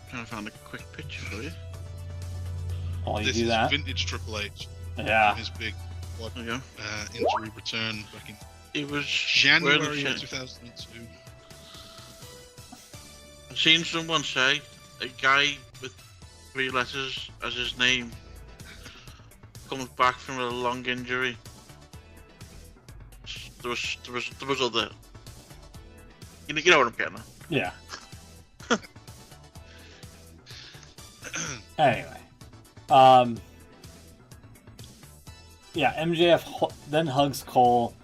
Speaker 3: trying to find a quick picture for you.
Speaker 1: Oh, you
Speaker 2: This
Speaker 1: do
Speaker 2: is
Speaker 1: that?
Speaker 2: vintage Triple H.
Speaker 1: Yeah.
Speaker 2: His big
Speaker 3: There you go.
Speaker 2: injury return back in
Speaker 3: It was
Speaker 2: January of 2002.
Speaker 3: I've seen someone say a guy with 3 letters as his name comes back from a long injury. There was other. You know what I'm getting at.
Speaker 1: Yeah. Anyway. Yeah, MJF then hugs Cole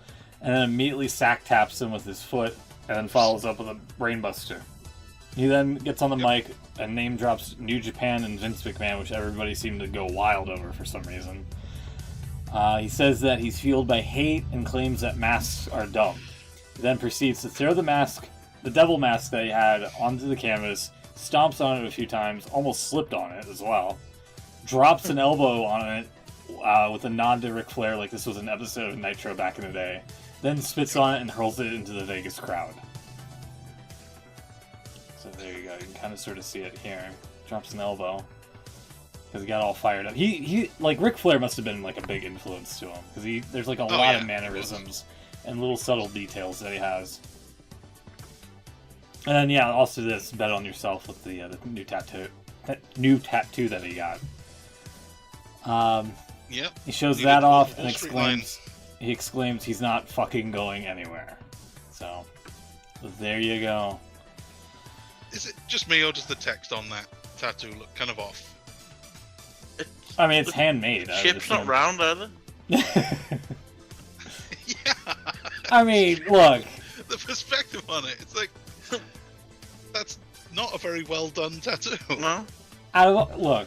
Speaker 1: and then immediately sack taps him with his foot and then follows up with a brainbuster. He then gets on the mic and name drops New Japan and Vince McMahon, which everybody seemed to go wild over for some reason. He says that he's fueled by hate and claims that masks are dumb. He then proceeds to throw the devil mask that he had, onto the canvas, stomps on it a few times, almost slipped on it as well, drops an elbow on it with a nod to Ric Flair like this was an episode of Nitro back in the day, then spits on it and hurls it into the Vegas crowd. So there you go, you can kind of sort of see it here. Drops an elbow. Because he got all fired up. He like Ric Flair must have been like a big influence to him because there's like a lot of mannerisms and little subtle details that he has. And then yeah, also this bet on yourself with the new tattoo that he got.
Speaker 2: Yep.
Speaker 1: He shows that off and exclaims he's not fucking going anywhere. So there you go.
Speaker 2: Is it just me or does the text on that tattoo look kind of off?
Speaker 1: I mean, it's handmade.
Speaker 3: Ship's not round, are they?
Speaker 2: Yeah.
Speaker 1: I mean, look.
Speaker 2: The perspective on it, it's like that's not a very well done tattoo.
Speaker 3: No.
Speaker 1: Look,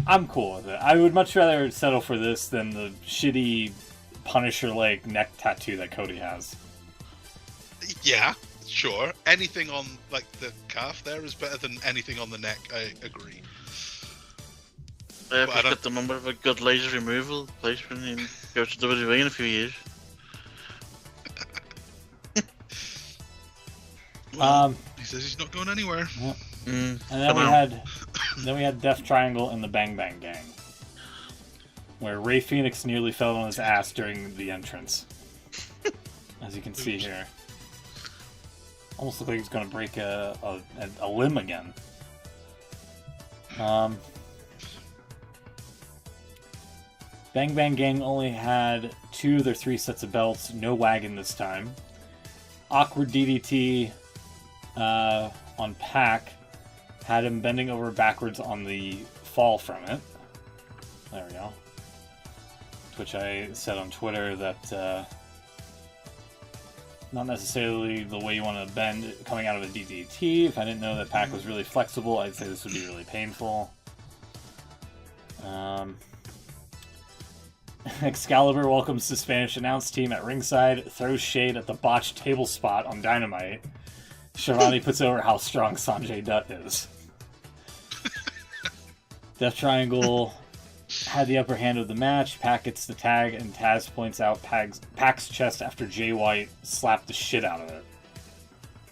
Speaker 1: I'm cool with it. I would much rather settle for this than the shitty Punisher-like neck tattoo that Cody has.
Speaker 2: Yeah, sure. Anything on like the calf there is better than anything on the neck. I agree.
Speaker 3: Pick up the number of a good laser removal place when you go to WWE in a few years.
Speaker 2: He says he's not going anywhere.
Speaker 1: Yeah. And then we had Death Triangle and the Bang Bang Gang, where Rey Fenix nearly fell on his ass during the entrance, as you can see here. Almost looked like he's going to break a limb again. Bang Bang Gang only had 2 of their 3 sets of belts, no wagon this time. Awkward DDT on Pac had him bending over backwards on the fall from it. There we go. Which I said on Twitter that not necessarily the way you want to bend coming out of a DDT. If I didn't know that Pac was really flexible, I'd say this would be really painful. Excalibur welcomes the Spanish announce team at ringside, throws shade at the botched table spot on Dynamite. Shivani puts over how strong Sanjay Dutt is. Death Triangle had the upper hand of the match. Pac gets the tag, and Taz points out Pac's chest after Jay White slapped the shit out of it.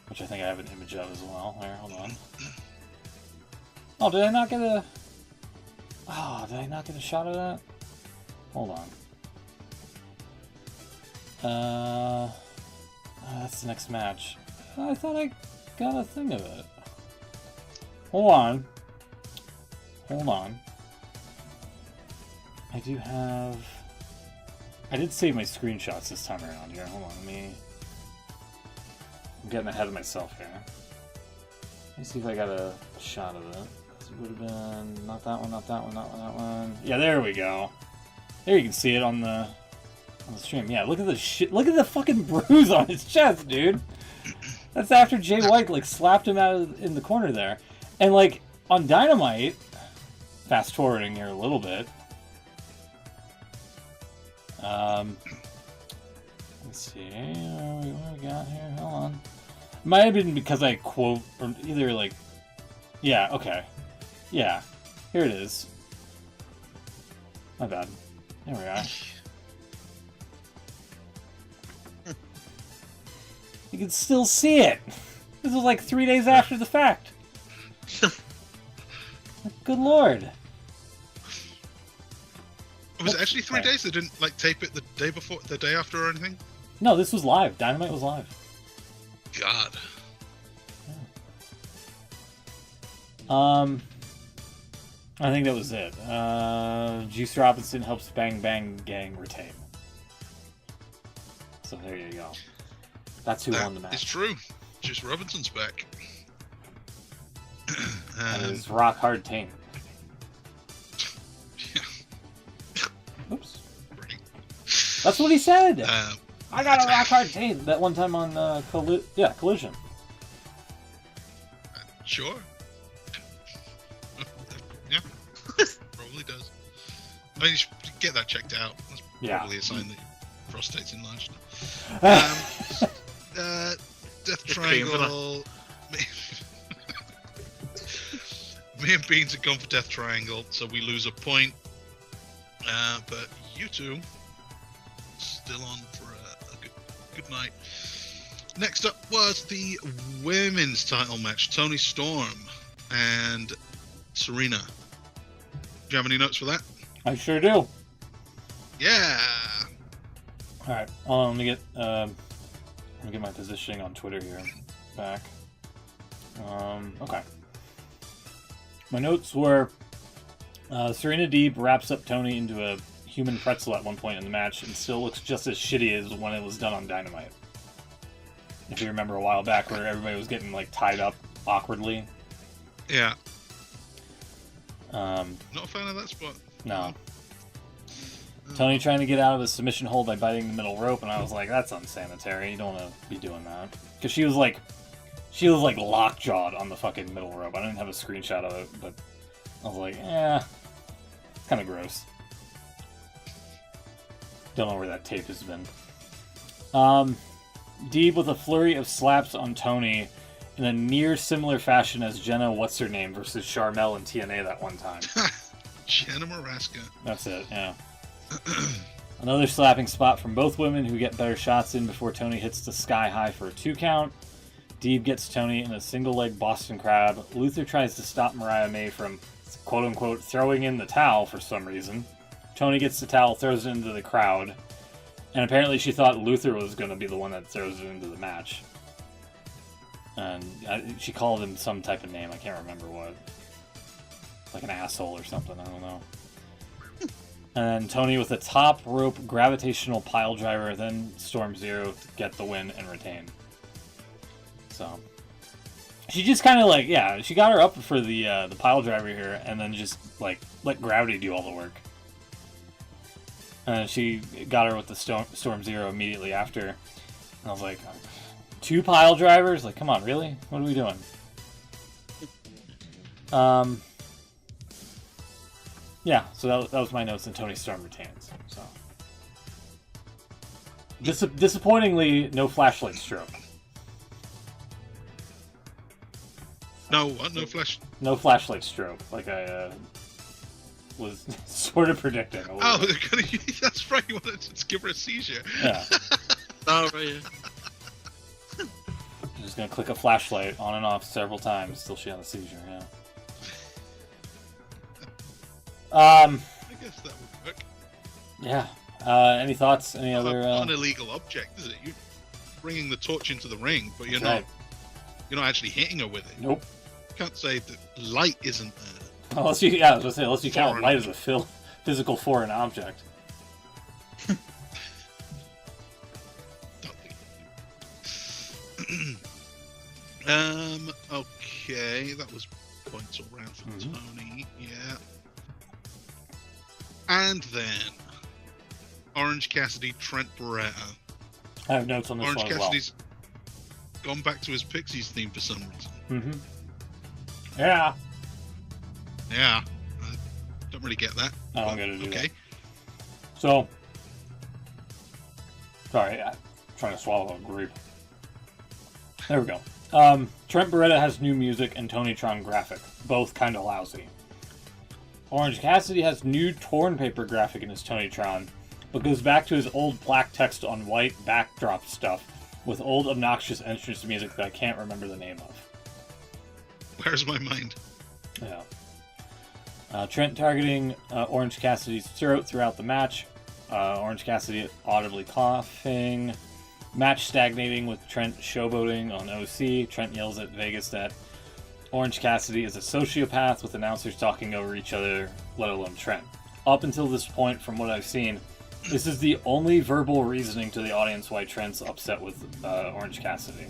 Speaker 1: Which I think I have an image of as well. There, hold on. Oh, did I not get a... Oh, did I not get a shot of that? Hold on. That's the next match. I thought I got a thing of it. Hold on. I do have... I did save my screenshots this time around here. Hold on, I'm getting ahead of myself here. Let me see if I got a shot of it. would have been not that one, not that one, not that one. Yeah, there we go. There you can see it on the stream. Yeah, look at the shit. Look at the fucking bruise on his chest, dude. That's after Jay White like slapped him in the corner there, and like on Dynamite. Fast forwarding here a little bit. Let's see. What we got here? Hold on. Might have been because I quote or either like. Yeah. Okay. Yeah. Here it is. My bad. There we are. You can still see it. This was like 3 days after the fact. Good lord.
Speaker 2: Was it actually 3 days? They didn't like tape it the day before, the day after, or anything?
Speaker 1: No, this was live. Dynamite was live.
Speaker 2: God.
Speaker 1: Yeah. I think that was it. Juice Robinson helps Bang Bang Gang retain. So there you go. That's who won the match.
Speaker 2: It's true. Juice Robinson's back.
Speaker 1: And it was Rock Hard Taint. Oops. That's what he said. I got a Rock Hard Taint that one time on Collision.
Speaker 2: Sure. Yeah. Probably does. I mean, you should get that checked out. That's probably a sign that your prostate's enlarged. Death Triangle. Me and Beans have gone for Death Triangle, so we lose a point. But you two still on for a good night. Next up was the women's title match: Toni Storm and Serena. Do you have any notes for that?
Speaker 1: I sure do.
Speaker 2: Yeah.
Speaker 1: All right. Let me get my positioning on Twitter here back. Okay. My notes were Serena Deeb wraps up Toni into a human pretzel at one point in the match and still looks just as shitty as when it was done on Dynamite. If you remember a while back where everybody was getting like tied up awkwardly.
Speaker 2: Yeah. Not a fan of that spot.
Speaker 1: No. Toni trying to get out of a submission hold by biting the middle rope, and I was like, that's unsanitary. You don't want to be doing that. Because she was like lockjawed on the fucking middle rope. I didn't have a screenshot of it, but I was like, it's kind of gross. Don't know where that tape has been. Deeb with a flurry of slaps on Toni in a near similar fashion as Jenna What's-Her-Name versus Charmel and TNA that one time.
Speaker 2: Jenna Maraska.
Speaker 1: That's it, yeah. Another slapping spot from both women who get better shots in before Toni hits the sky high for a 2 count. Deeb gets Toni in a single-leg Boston Crab. Luther tries to stop Mariah May from, quote-unquote, throwing in the towel for some reason. Toni gets the towel, throws it into the crowd. And apparently she thought Luther was going to be the one that throws it into the match. And she called him some type of name. I can't remember what. Like an asshole or something. I don't know. And Toni with a top rope gravitational pile driver, then Storm Zero to get the win and retain. So she just kind of like, she got her up for the pile driver here, and then just like let gravity do all the work. And she got her with the Storm Zero immediately after. And I was like, 2 pile drivers? Like, come on, really? What are we doing? Yeah, so that was my notes, and Toni Storm retains. So disappointingly, no flashlight stroke.
Speaker 2: No what? No flash?
Speaker 1: No flashlight stroke, like I was sort of predicting.
Speaker 2: Oh, they're gonna. That's right. You wanted to give her a seizure.
Speaker 1: Yeah.
Speaker 3: Oh, right.
Speaker 1: I'm just gonna click a flashlight on and off several times till she had a seizure. Yeah.
Speaker 2: I guess that would work.
Speaker 1: Yeah. Any thoughts? Any other?
Speaker 2: Not an illegal object, is it? You're bringing the torch into the ring, but you're not. You're not actually hitting her with it.
Speaker 1: Nope.
Speaker 2: You can't say that light isn't.
Speaker 1: Unless you, I was gonna say, unless you count light as a physical foreign object.
Speaker 2: Okay, that was points all round for Tony. Yeah. And then Orange Cassidy, Trent Beretta.
Speaker 1: I have notes on this
Speaker 2: Orange
Speaker 1: one
Speaker 2: Cassidy's gone back to his Pixies theme for some reason.
Speaker 1: Mm-hmm. Yeah.
Speaker 2: Yeah. I don't really get that.
Speaker 1: I don't get to do
Speaker 2: okay.
Speaker 1: that. So, sorry, I'm trying to swallow a grape. There we go. Trent Beretta has new music and Tonytron graphic, both kind of lousy. Orange Cassidy has new torn paper graphic in his Tonytron, but goes back to his old black text on white backdrop stuff with old obnoxious entrance music that I can't remember the name of.
Speaker 2: Where's my mind?
Speaker 1: Yeah. Trent targeting Orange Cassidy's throat throughout the match. Orange Cassidy audibly coughing. Match stagnating with Trent showboating on OC. Trent yells at Vegas that Orange Cassidy is a sociopath with announcers talking over each other, let alone Trent. Up until this point, from what I've seen, this is the only verbal reasoning to the audience why Trent's upset with Orange Cassidy.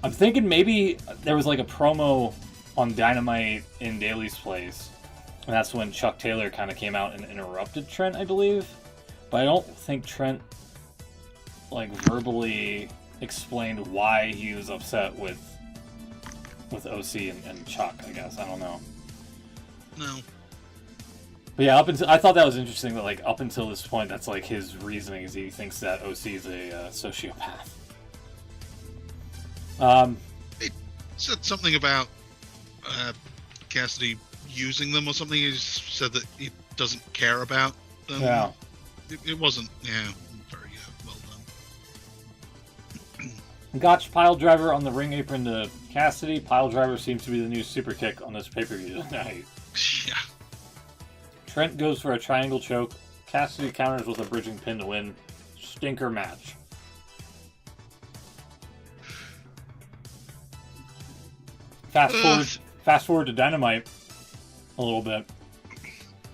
Speaker 1: I'm thinking maybe there was like a promo on Dynamite in Daly's place, and that's when Chuck Taylor kind of came out and interrupted Trent, I believe. But I don't think Trent like verbally explained why he was upset with OC and Chuck, I guess. I don't know.
Speaker 2: No.
Speaker 1: But yeah, I thought that was interesting that like up until this point, that's like his reasoning is he thinks that OC is a sociopath.
Speaker 2: It said something about Cassidy using them or something. He said that he doesn't care about them.
Speaker 1: Yeah.
Speaker 2: It wasn't, very well done.
Speaker 1: Gotch pile driver on the ring apron to Cassidy. Pile driver seems to be the new super kick on this pay-per-view tonight.
Speaker 2: Yeah.
Speaker 1: Trent goes for a triangle choke. Cassidy counters with a bridging pin to win. Stinker match. Fast forward to Dynamite a little bit.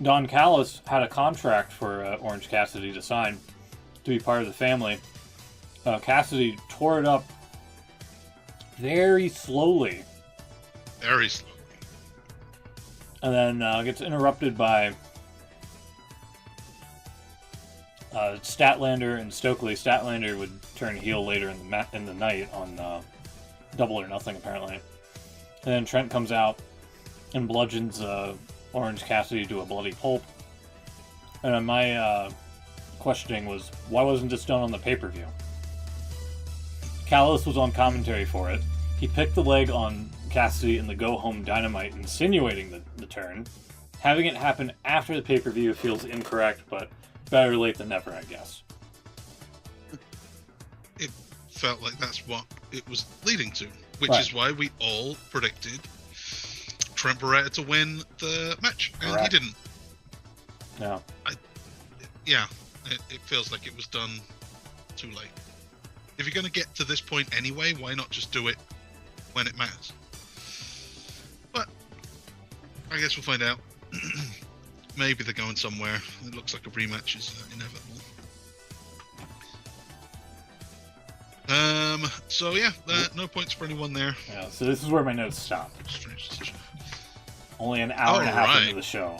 Speaker 1: Don Callis had a contract for Orange Cassidy to sign to be part of the family. Cassidy tore it up very slowly.
Speaker 2: Very slowly.
Speaker 1: And then gets interrupted by Statlander and Stokely. Statlander would turn heel later in the night on Double or Nothing, apparently. And then Trent comes out and bludgeons Orange Cassidy to a bloody pulp. And my questioning was, why wasn't this done on the pay-per-view? Callis was on commentary for it. He picked the leg on Cassidy in the go-home Dynamite, insinuating the turn. Having it happen after the pay-per-view feels incorrect, but better late than never, I guess.
Speaker 2: It felt like that's what it was leading to, which
Speaker 1: Right.
Speaker 2: is why we all predicted Trent Beretta to win the match, and
Speaker 1: Correct.
Speaker 2: he didn't.
Speaker 1: No.
Speaker 2: It feels like it was done too late. If you're going to get to this point anyway, why not just do it when it matters? But I guess we'll find out. Maybe they're going somewhere. It looks like a rematch is inevitable. So yeah, no points for anyone there.
Speaker 1: Yeah, so this is where my notes stop.
Speaker 2: Strange decision.
Speaker 1: Only an hour and a half
Speaker 2: Alright.
Speaker 1: into the show.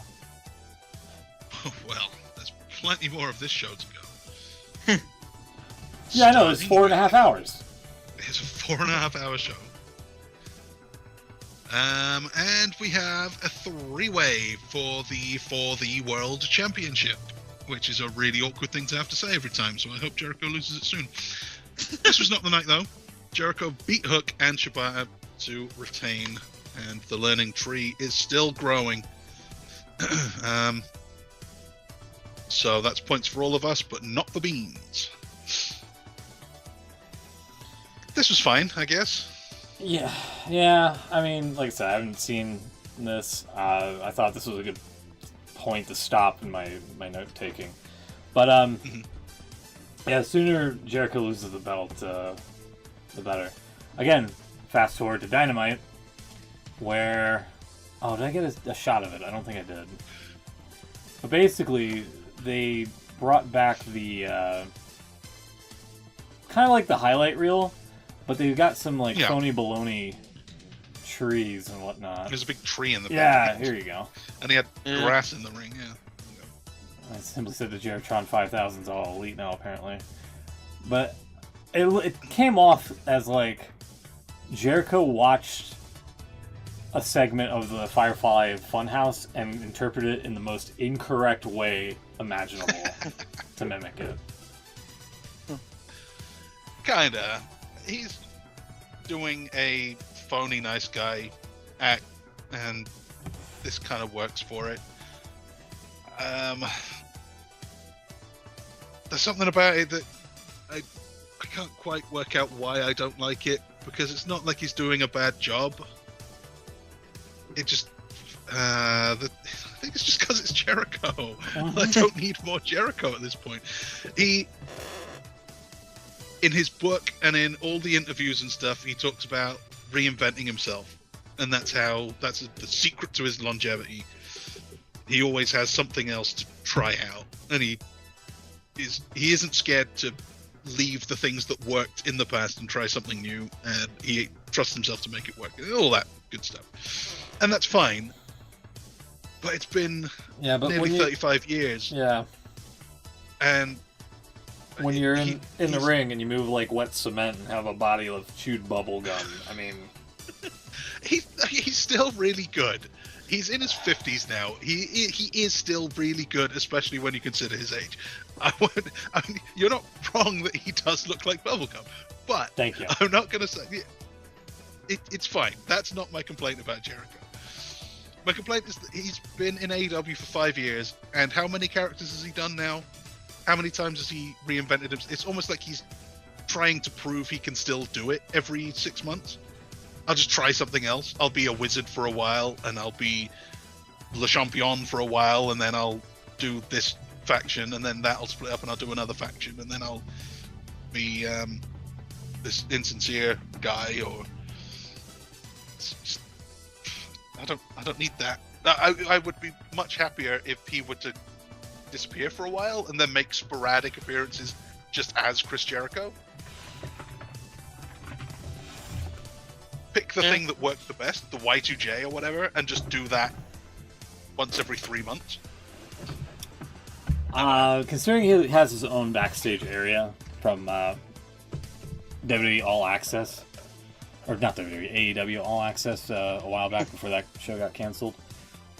Speaker 2: Well, there's plenty more of this show to go.
Speaker 1: Yeah, I know, it's 4.5 hours.
Speaker 2: It's a 4.5 hour show. And we have a three-way for the World Championship, which is a really awkward thing to have to say every time, so I hope Jericho loses it soon. This was not the night, though. Jericho beat Hook and Shibata to retain, and the learning tree is still growing. So that's points for all of us, but not the Beans. This was fine, I guess.
Speaker 1: Yeah. I mean, like I said, I haven't seen this. I thought this was a good point to stop in my note taking. But yeah, the sooner Jericho loses the belt, the better. Again, fast forward to Dynamite, where did I get a shot of it? I don't think I did. But basically, they brought back the kind of like the highlight reel. But they've got some phony baloney trees and whatnot.
Speaker 2: There's a big tree in the
Speaker 1: Yeah,
Speaker 2: back.
Speaker 1: here you go.
Speaker 2: And he had grass in the ring, yeah.
Speaker 1: I simply said the Jeritron 5000's all elite now, apparently. But it came off as like Jericho watched a segment of the Firefly Funhouse and interpreted it in the most incorrect way imaginable to mimic it.
Speaker 2: Kinda. He's doing a phony nice guy act, and this kind of works for it. There's something about it that I can't quite work out why I don't like it, because it's not like he's doing a bad job. It just I think it's just because it's Jericho. I don't need more Jericho at this point. He, in his book and in all the interviews and stuff, he talks about reinventing himself, and that's the secret to his longevity. He always has something else to try out, and he isn't scared to leave the things that worked in the past and try something new, and he trusts himself to make it work, and all that good stuff. And that's fine. But it's been nearly 35 years.
Speaker 1: Yeah.
Speaker 2: And
Speaker 1: when you're in the ring and you move like wet cement and have a body of chewed bubble gum, I mean,
Speaker 2: he's still really good. He's in his 50s now. He is still really good, especially when you consider his age. I mean, you're not wrong that he does look like bubblegum, but
Speaker 1: thank you.
Speaker 2: I'm not going to say it's fine. That's not my complaint about Jericho. My complaint is that he's been in AEW for 5 years, and how many characters has he done now? How many times has he reinvented himself? It's almost like he's trying to prove he can still do it every 6 months. I'll just try something else. I'll be a wizard for a while, and I'll be Le Champion for a while, and then I'll do this faction, and then that'll split up, and I'll do another faction, and then I'll be this insincere guy, or I don't need that. I would be much happier if he were to disappear for a while and then make sporadic appearances just as Chris Jericho. Pick the thing that worked the best, the Y2J or whatever, and just do that once every 3 months.
Speaker 1: Considering he has his own backstage area from WWE All Access, or not WWE, AEW All Access a while back before that show got canceled,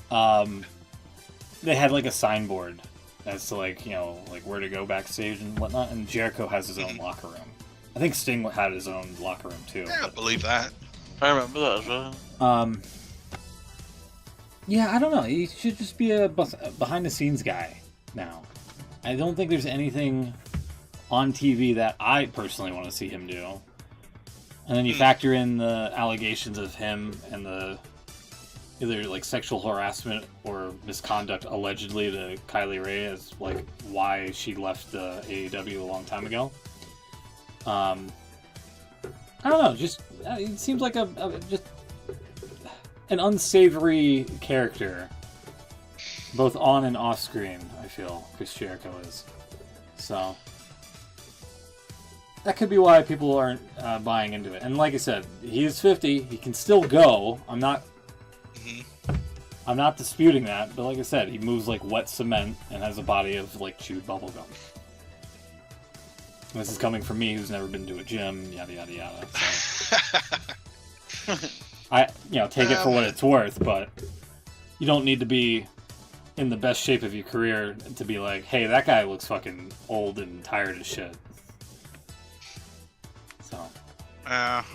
Speaker 1: they had like a signboard as to like where to go backstage and whatnot, and Jericho has his own locker room. I think Sting had his own locker room too.
Speaker 2: Yeah, I believe that.
Speaker 3: I remember that as well.
Speaker 1: Yeah, I don't know. He should just be a behind-the-scenes guy now. I don't think there's anything on TV that I personally want to see him do. And then you factor in the allegations of him and the either like sexual harassment or misconduct allegedly to Kylie Ray as like why she left AEW a long time ago. I don't know. Just it seems like just an unsavory character, both on and off screen. I feel Chris Jericho is, so that could be why people aren't buying into it. And like I said, he is 50. He can still go. I'm not disputing that. But like I said, he moves like wet cement and has a body of like chewed bubblegum. This is coming from me, who's never been to a gym. Yada yada yada. So. I take it for what it's worth, but you don't need to be in the best shape of your career to be like, hey, that guy looks fucking old and tired as shit. So.
Speaker 2: I'm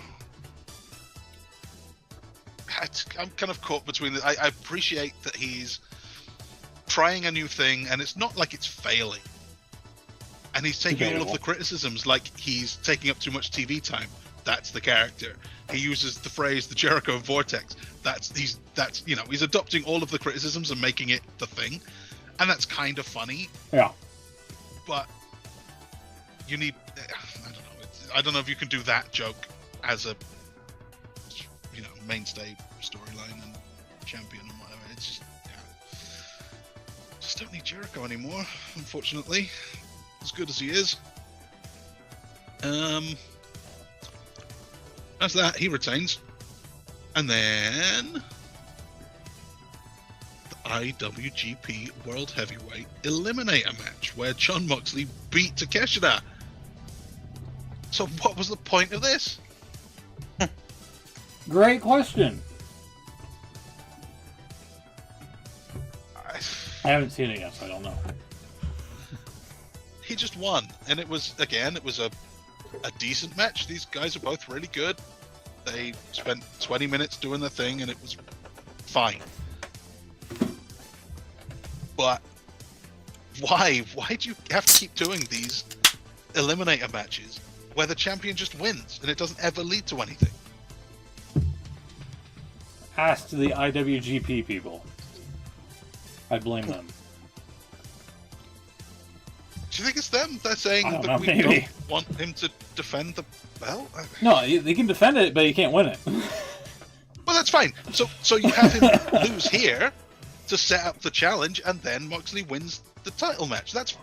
Speaker 2: kind of caught between the. I appreciate that he's trying a new thing, and it's not like it's failing. And he's taking all of the criticisms, like he's taking up too much TV time. That's the character. He uses the phrase "the Jericho Vortex." He's adopting all of the criticisms and making it the thing, and that's kind of funny.
Speaker 1: Yeah.
Speaker 2: But you need. I don't know if you can do that joke as a mainstay storyline and champion and whatever. It's just don't need Jericho anymore, unfortunately. As good as he is. That's that. He retains. And then the IWGP World Heavyweight Eliminator match where Jon Moxley beat Takeshita. So what was the point of this?
Speaker 1: Great question. I haven't seen it yet, so I don't know.
Speaker 2: He just won, and it was a decent match. These guys are both really good. They spent 20 minutes doing their thing, and it was fine. But why do you have to keep doing these eliminator matches where the champion just wins and it doesn't ever lead to anything?
Speaker 1: Ask the IWGP people. I blame them.
Speaker 2: Do you think it's them? They're saying that we don't want him to defend the belt?
Speaker 1: No, they can defend it, but you can't win it.
Speaker 2: Well, that's fine. So you have him lose here to set up the challenge, and then Moxley wins the title match. That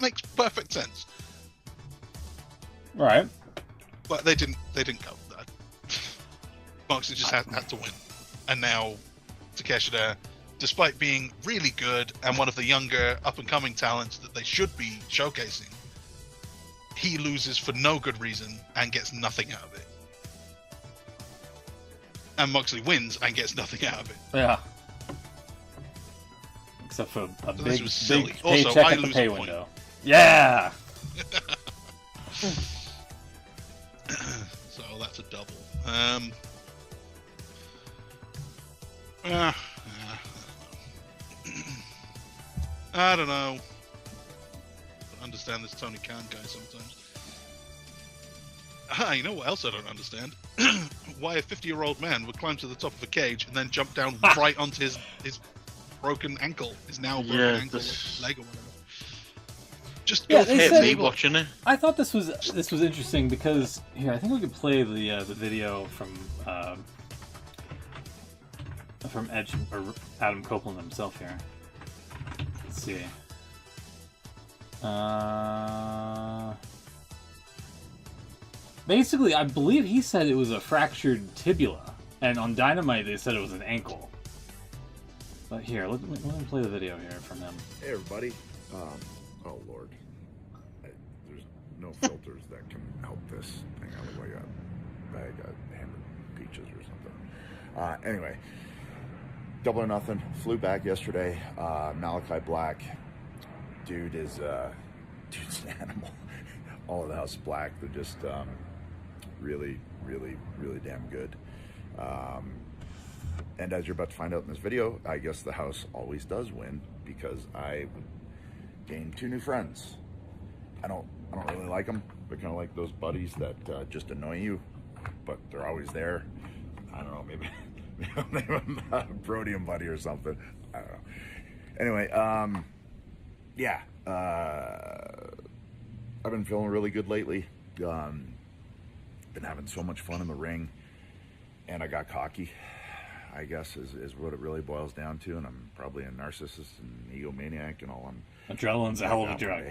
Speaker 2: makes perfect sense.
Speaker 1: Right.
Speaker 2: But they didn't go with that. Moxley just had to win. And now Takeshita, despite being really good and one of the younger up-and-coming talents that they should be showcasing, he loses for no good reason and gets nothing out of it. And Moxley wins and gets nothing out of it.
Speaker 1: Yeah. Except for a
Speaker 2: So
Speaker 1: big
Speaker 2: also,
Speaker 1: paycheck
Speaker 2: I
Speaker 1: at the
Speaker 2: lose
Speaker 1: pay
Speaker 2: a point.
Speaker 1: window. Yeah!
Speaker 2: So that's a double. I don't know. I understand this Tony Khan guy sometimes. You know what else I don't understand? Why a 50-year-old man would climb to the top of a cage and then jump down right onto his broken ankle, his now broken ankle, leg or whatever. Just
Speaker 1: Yeah,
Speaker 2: go
Speaker 1: they
Speaker 2: for
Speaker 1: said-
Speaker 3: me watching it.
Speaker 1: I thought this was interesting because here I think we could play the video from Edge or Adam Copeland himself here. Let's see. Basically, I believe he said it was a fractured tibia, and on Dynamite they said it was an ankle. But here, let me play the video here from him.
Speaker 4: Hey everybody. Oh Lord. There's no filters that can help this thing out of the way. A bag of hammered peaches or something. Anyway, Double or Nothing. Flew back yesterday. Malachi Black. Dude's an animal. All of the House of Black. They're just really, really, really damn good. And as you're about to find out in this video, I guess the house always does win because I gained 2 new friends. I don't really like them. They're kind of like those buddies that just annoy you, but they're always there. I don't know, maybe I'll name him Brody and Buddy or something. I don't know. Anyway, yeah. I've been feeling really good lately. Been having so much fun in the ring, and I got cocky, I guess, is what it really boils down to. And I'm probably a narcissist and egomaniac and all.
Speaker 1: Adrenaline's a hell of a drug.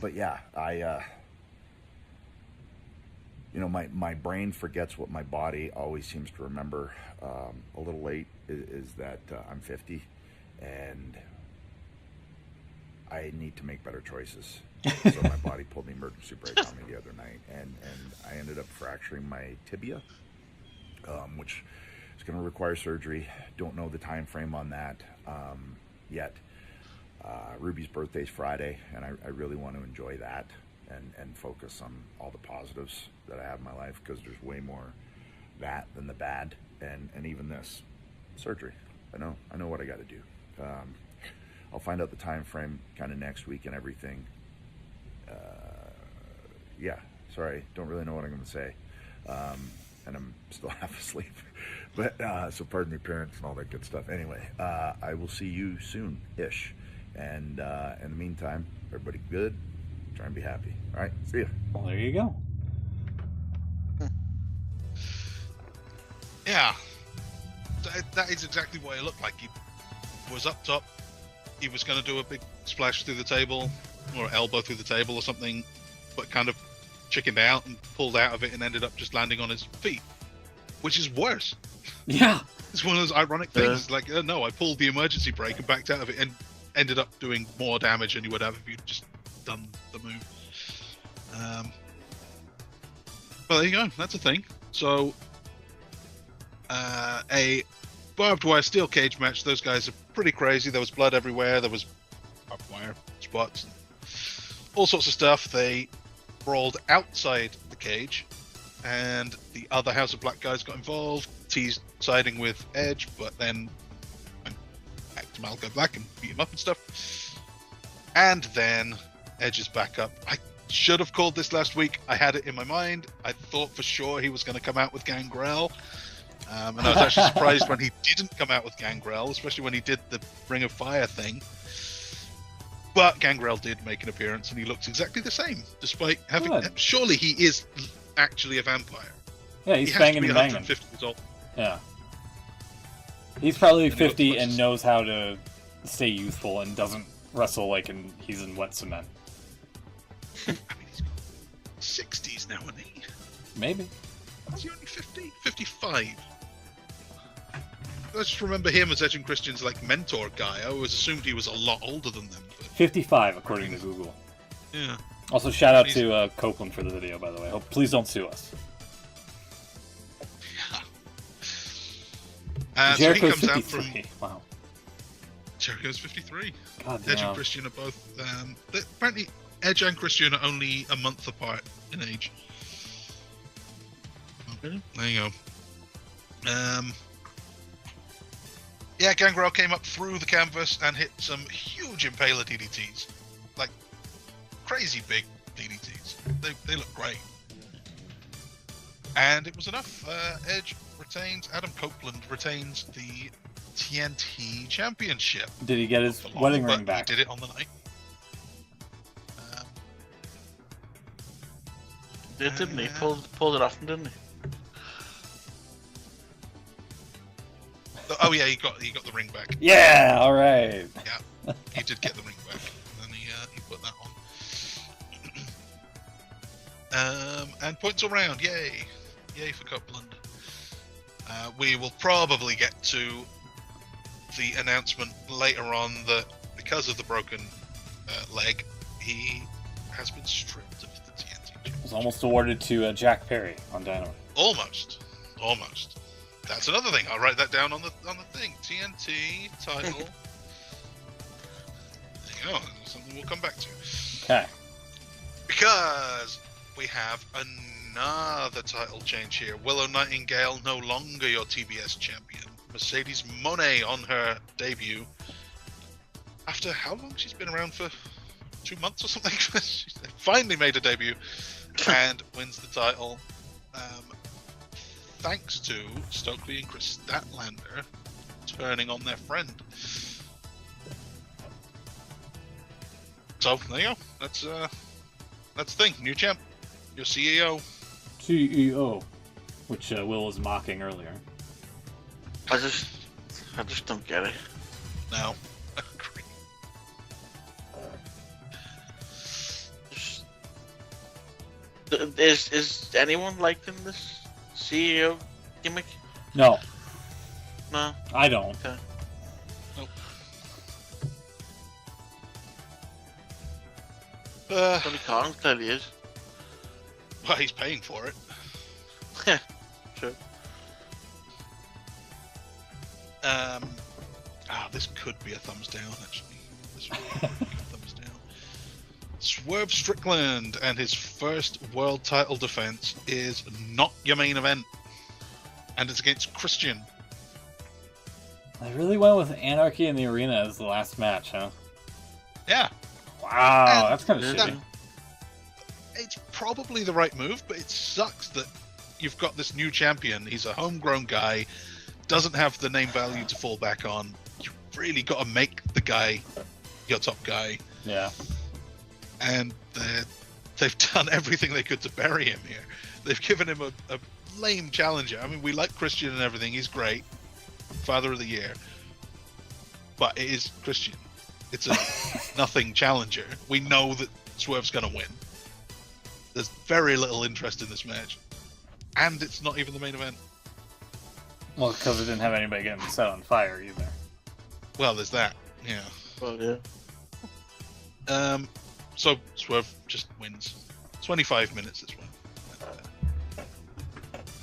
Speaker 4: But yeah, my brain forgets what my body always seems to remember a little late, is that I'm 50, and I need to make better choices. So my body pulled the emergency brake on me the other night, and I ended up fracturing my tibia, which is going to require surgery. Don't know the time frame on that yet. Ruby's birthday's Friday, and I really want to enjoy that and focus on all the positives that I have in my life, because there's way more that than the bad, and even this surgery. I know what I got to do. I'll find out the time frame kind of next week and everything. Yeah, sorry, don't really know what I'm going to say, and I'm still half asleep. But so pardon me, parents, and all that good stuff. Anyway, I will see you soon-ish. And in the meantime, everybody good. Try and be happy. All right, see ya.
Speaker 1: Well, there you go.
Speaker 2: Yeah, that is exactly what it looked like. He was up top. He was going to do a big splash through the table, or elbow through the table or something, but kind of chickened out and pulled out of it and ended up just landing on his feet. which is worse.
Speaker 1: Yeah.
Speaker 2: It's one of those ironic things. Like, no, I pulled the emergency brake and backed out of it and ended up doing more damage than you would have if you'd just done the move. Well, there you go. That's a thing. So, a barbed wire steel cage match. Those guys are pretty crazy. There was blood everywhere. There was barbed wire spots, all sorts of stuff. They brawled outside the cage, and the other House of Black guys got involved, teased siding with Edge, but then back to Malachi Black and beat him up and stuff. And then Edge's back up. I should have called this last week. I had it in my mind. I thought for sure he was going to come out with Gangrel. And I was actually surprised when he didn't come out with Gangrel, especially when he did the Ring of Fire thing. But Gangrel did make an appearance, and he looks exactly the same, despite having...
Speaker 1: Good.
Speaker 2: Surely he is actually a vampire.
Speaker 1: Yeah, he's
Speaker 2: He has
Speaker 1: banging
Speaker 2: to be
Speaker 1: and banging.
Speaker 2: 150 years old.
Speaker 1: Yeah. He's probably
Speaker 2: And he
Speaker 1: 50
Speaker 2: looks-
Speaker 1: and knows how to stay youthful and doesn't wrestle like he's in wet cement.
Speaker 2: I mean, he's got 60s now, isn't he?
Speaker 1: Maybe.
Speaker 2: Is he only 50? 55? I just remember him as Edge and Christian's like mentor guy. I always assumed he was a lot older than them. But
Speaker 1: 55, according to Google.
Speaker 2: yeah.
Speaker 1: Also, shout out to Copeland for the video, by the way. Please don't sue us.
Speaker 2: So he
Speaker 1: Jericho's
Speaker 2: comes out
Speaker 1: 53.
Speaker 2: from
Speaker 1: Wow.
Speaker 2: Jericho's 53.
Speaker 1: God
Speaker 2: Edge and
Speaker 1: damn.
Speaker 2: Christian are both. Apparently, Edge and Christian are only a month apart in age. Okay, there you go. Yeah, Gangrel came up through the canvas and hit some huge Impaler DDTs. Like, crazy big DDTs. They look great. And it was enough. Edge retains, Adam Copeland retains the TNT Championship.
Speaker 1: Did he get his
Speaker 2: Not for long,
Speaker 1: wedding
Speaker 2: but
Speaker 1: ring back?
Speaker 2: He did it on the night.
Speaker 3: Didn't he? Pulled it off him, didn't he?
Speaker 2: Oh yeah, he got the ring back.
Speaker 1: Yeah, alright.
Speaker 2: Yeah, he did get the ring back, and then he put that on. And points all round, yay for Copeland. We will probably get to the announcement later on that because of the broken leg, he has been stripped of the TNT Championship.
Speaker 1: It was almost awarded to Jack Perry on Dynamite.
Speaker 2: Almost. That's another thing. I'll write that down on the thing. TNT title. There you go. Something we'll come back to.
Speaker 1: Okay.
Speaker 2: Because we have another title change here. Willow Nightingale no longer your TBS champion. Mercedes Moné on her debut. After how long? She's been around for 2 months or something. She finally made a debut and wins the title. Thanks to Stokely and Chris Statlander turning on their friend. So there you go. That's the thing. New champ. Your CEO.
Speaker 1: CEO, which Will was mocking earlier.
Speaker 3: I just don't get it.
Speaker 2: Now.
Speaker 3: Is anyone liking this CEO gimmick?
Speaker 1: No,
Speaker 3: No.
Speaker 1: I don't.
Speaker 3: Okay. Tony Khan clearly is.
Speaker 2: Well, he's paying for it.
Speaker 3: Yeah, true.
Speaker 2: This could be a thumbs down, actually. This would be a thumbs down. Swerve Strickland and his first world title defense is not your main event. And it's against Christian.
Speaker 1: I really went with Anarchy in the Arena as the last match, huh?
Speaker 2: Yeah.
Speaker 1: Wow,
Speaker 2: And
Speaker 1: that's kind of
Speaker 3: that-
Speaker 1: shitty.
Speaker 2: It's probably the right move, but it sucks that you've got this new champion. He's a homegrown guy, doesn't have the name value to fall back on. You've really got to make the guy your top guy.
Speaker 1: Yeah.
Speaker 2: And they've done everything they could to bury him here. They've given him a lame challenger. I mean, we like Christian and everything. He's great. Father of the Year. But it is Christian. It's a nothing challenger. We know that Swerve's going to win. There's very little interest in this match. And it's not even the main event.
Speaker 1: Well, because it didn't have anybody getting set on fire either.
Speaker 2: Well, there's that. Yeah.
Speaker 3: Well, yeah.
Speaker 2: So Swerve just wins. 25 minutes this one.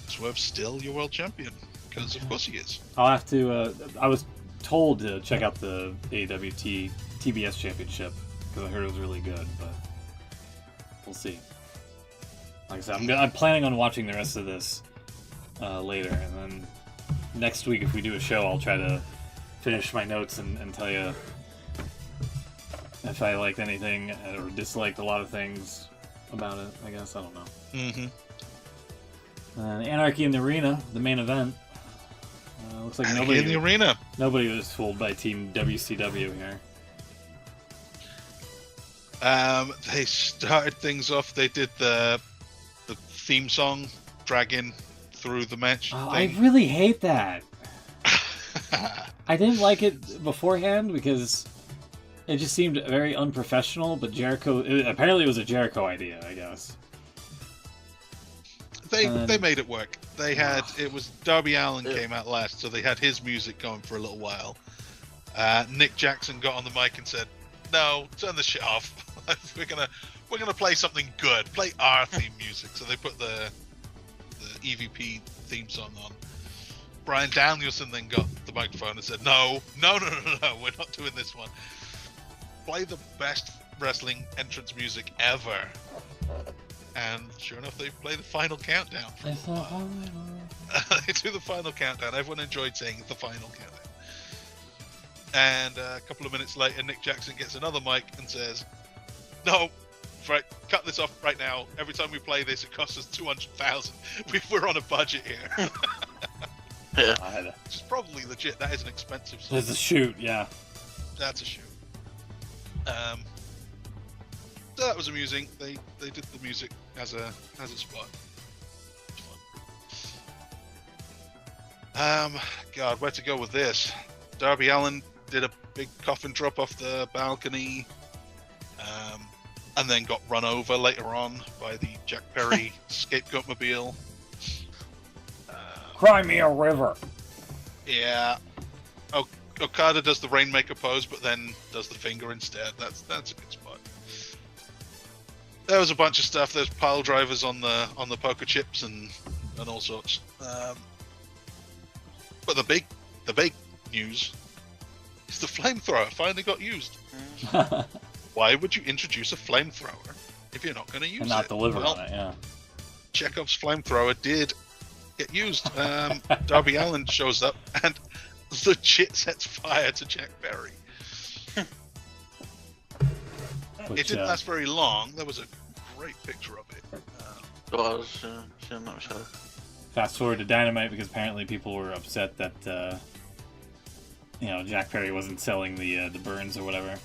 Speaker 2: Swerve's still your world champion because of course he is.
Speaker 1: I'll have to. I was told to check out the AEW TBS Championship because I heard it was really good, but we'll see. Like I said, I'm planning on watching the rest of this later, and then next week if we do a show, I'll try to finish my notes and tell you if I liked anything or disliked a lot of things about it. I guess I don't know.
Speaker 2: Mm-hmm.
Speaker 1: Anarchy in the Arena, the main event. Looks like
Speaker 2: Anarchy in the arena.
Speaker 1: Nobody was fooled by Team WCW here.
Speaker 2: They started things off. They did the theme song dragging through the match.
Speaker 1: Oh,
Speaker 2: thing.
Speaker 1: I really hate that. I didn't like it beforehand because it just seemed very unprofessional. But apparently it was a Jericho idea, I guess.
Speaker 2: They made it work. They had it was Darby Allin came out last, so they had his music going for a little while. Nick Jackson got on the mic and said, "No, turn the shit off. we're gonna play something good. Play our theme music." So they put the EVP theme song on. Bryan Danielson then got the microphone and said, "No, we're not doing this one. Play the best wrestling entrance music ever." And sure enough, they play the final countdown. They do the final countdown. Everyone enjoyed saying the final countdown. And a couple of minutes later, Nick Jackson gets another mic and says, "No, right, cut this off right now. Every time we play this, it costs us $200,000. We're on a budget here."
Speaker 3: Yeah.
Speaker 2: Which is probably legit. That is an expensive song.
Speaker 1: There's a shoot, yeah.
Speaker 2: That's a shoot. So that was amusing. They did the music as a spot. It's fun. God, where to go with this? Darby Allin did a big coffin drop off the balcony, and then got run over later on by the Jack Perry scapegoat mobile.
Speaker 1: Cry me a river.
Speaker 2: Yeah. Okada does the Rainmaker pose, but then does the finger instead. That's a good spot. There was a bunch of stuff. There's pile drivers on the poker chips and all sorts. But the big news is the flamethrower finally got used. Why would you introduce a flamethrower if you're not going to use it?
Speaker 1: And not deliver on it, yeah.
Speaker 2: Chekhov's flamethrower did get used. Darby Allin shows up and legit sets fire to Jack Perry. It didn't last very long. There was a great picture of it.
Speaker 3: I'm not sure.
Speaker 1: Fast forward to Dynamite because apparently people were upset that Jack Perry wasn't selling the burns or whatever,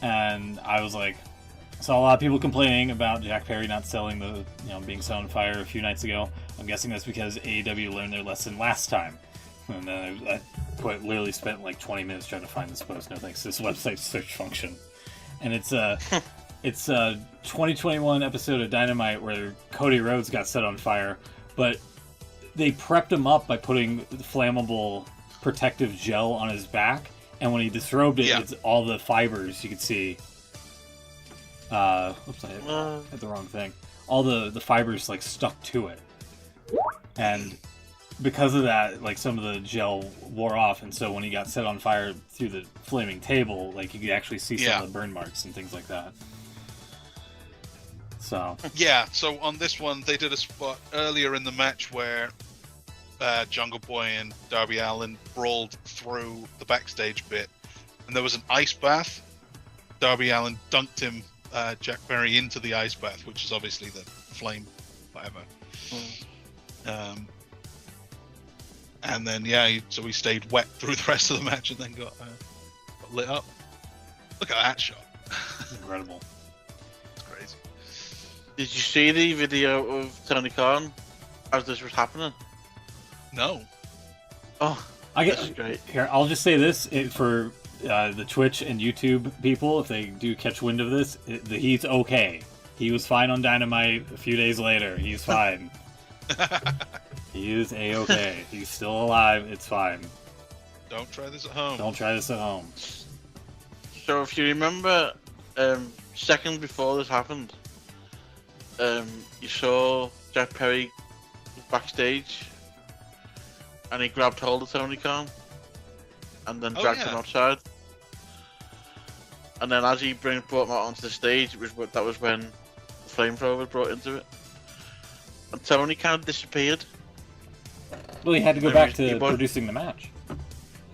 Speaker 1: and I was like, saw a lot of people complaining about Jack Perry not selling being set on fire a few nights ago. I'm guessing that's because AEW learned their lesson last time. And then I literally spent like 20 minutes trying to find this post. No thanks to this website search function. And it's a 2021 episode of Dynamite where Cody Rhodes got set on fire, but they prepped him up by putting flammable protective gel on his back, and when he disrobed it, it's all the fibers you could see. Oops, I hit the wrong thing. All the fibers like stuck to it, and because of that, like some of the gel wore off, and so when he got set on fire through the flaming table, like you could actually see some of the burn marks and things like that. So
Speaker 2: so on this one, they did a spot earlier in the match where Jungle Boy and Darby Allin brawled through the backstage bit, and there was an ice bath. Darby Allin dunked him, Jack Perry, into the ice bath, which is obviously the flame, whatever. And then so he stayed wet through the rest of the match, and then got lit up. Look at that shot!
Speaker 1: Incredible.
Speaker 2: It's crazy.
Speaker 3: Did you see the video of Tony Khan as this was happening?
Speaker 2: No.
Speaker 3: Oh, that's great.
Speaker 1: Here, I'll just say this for the Twitch and YouTube people, if they do catch wind of this, he's okay. He was fine on Dynamite. A few days later, he's fine. He is A-okay. He's still alive. It's fine.
Speaker 2: Don't try this at home.
Speaker 1: Don't try this at home.
Speaker 3: So if you remember, seconds before this happened, you saw Jack Perry backstage, and he grabbed hold of Tony Khan, and then dragged him outside. And then as he brought him out onto the stage, that was when the flamethrower was brought into it, and Tony kind of disappeared.
Speaker 1: Well, he had to go back to producing the match.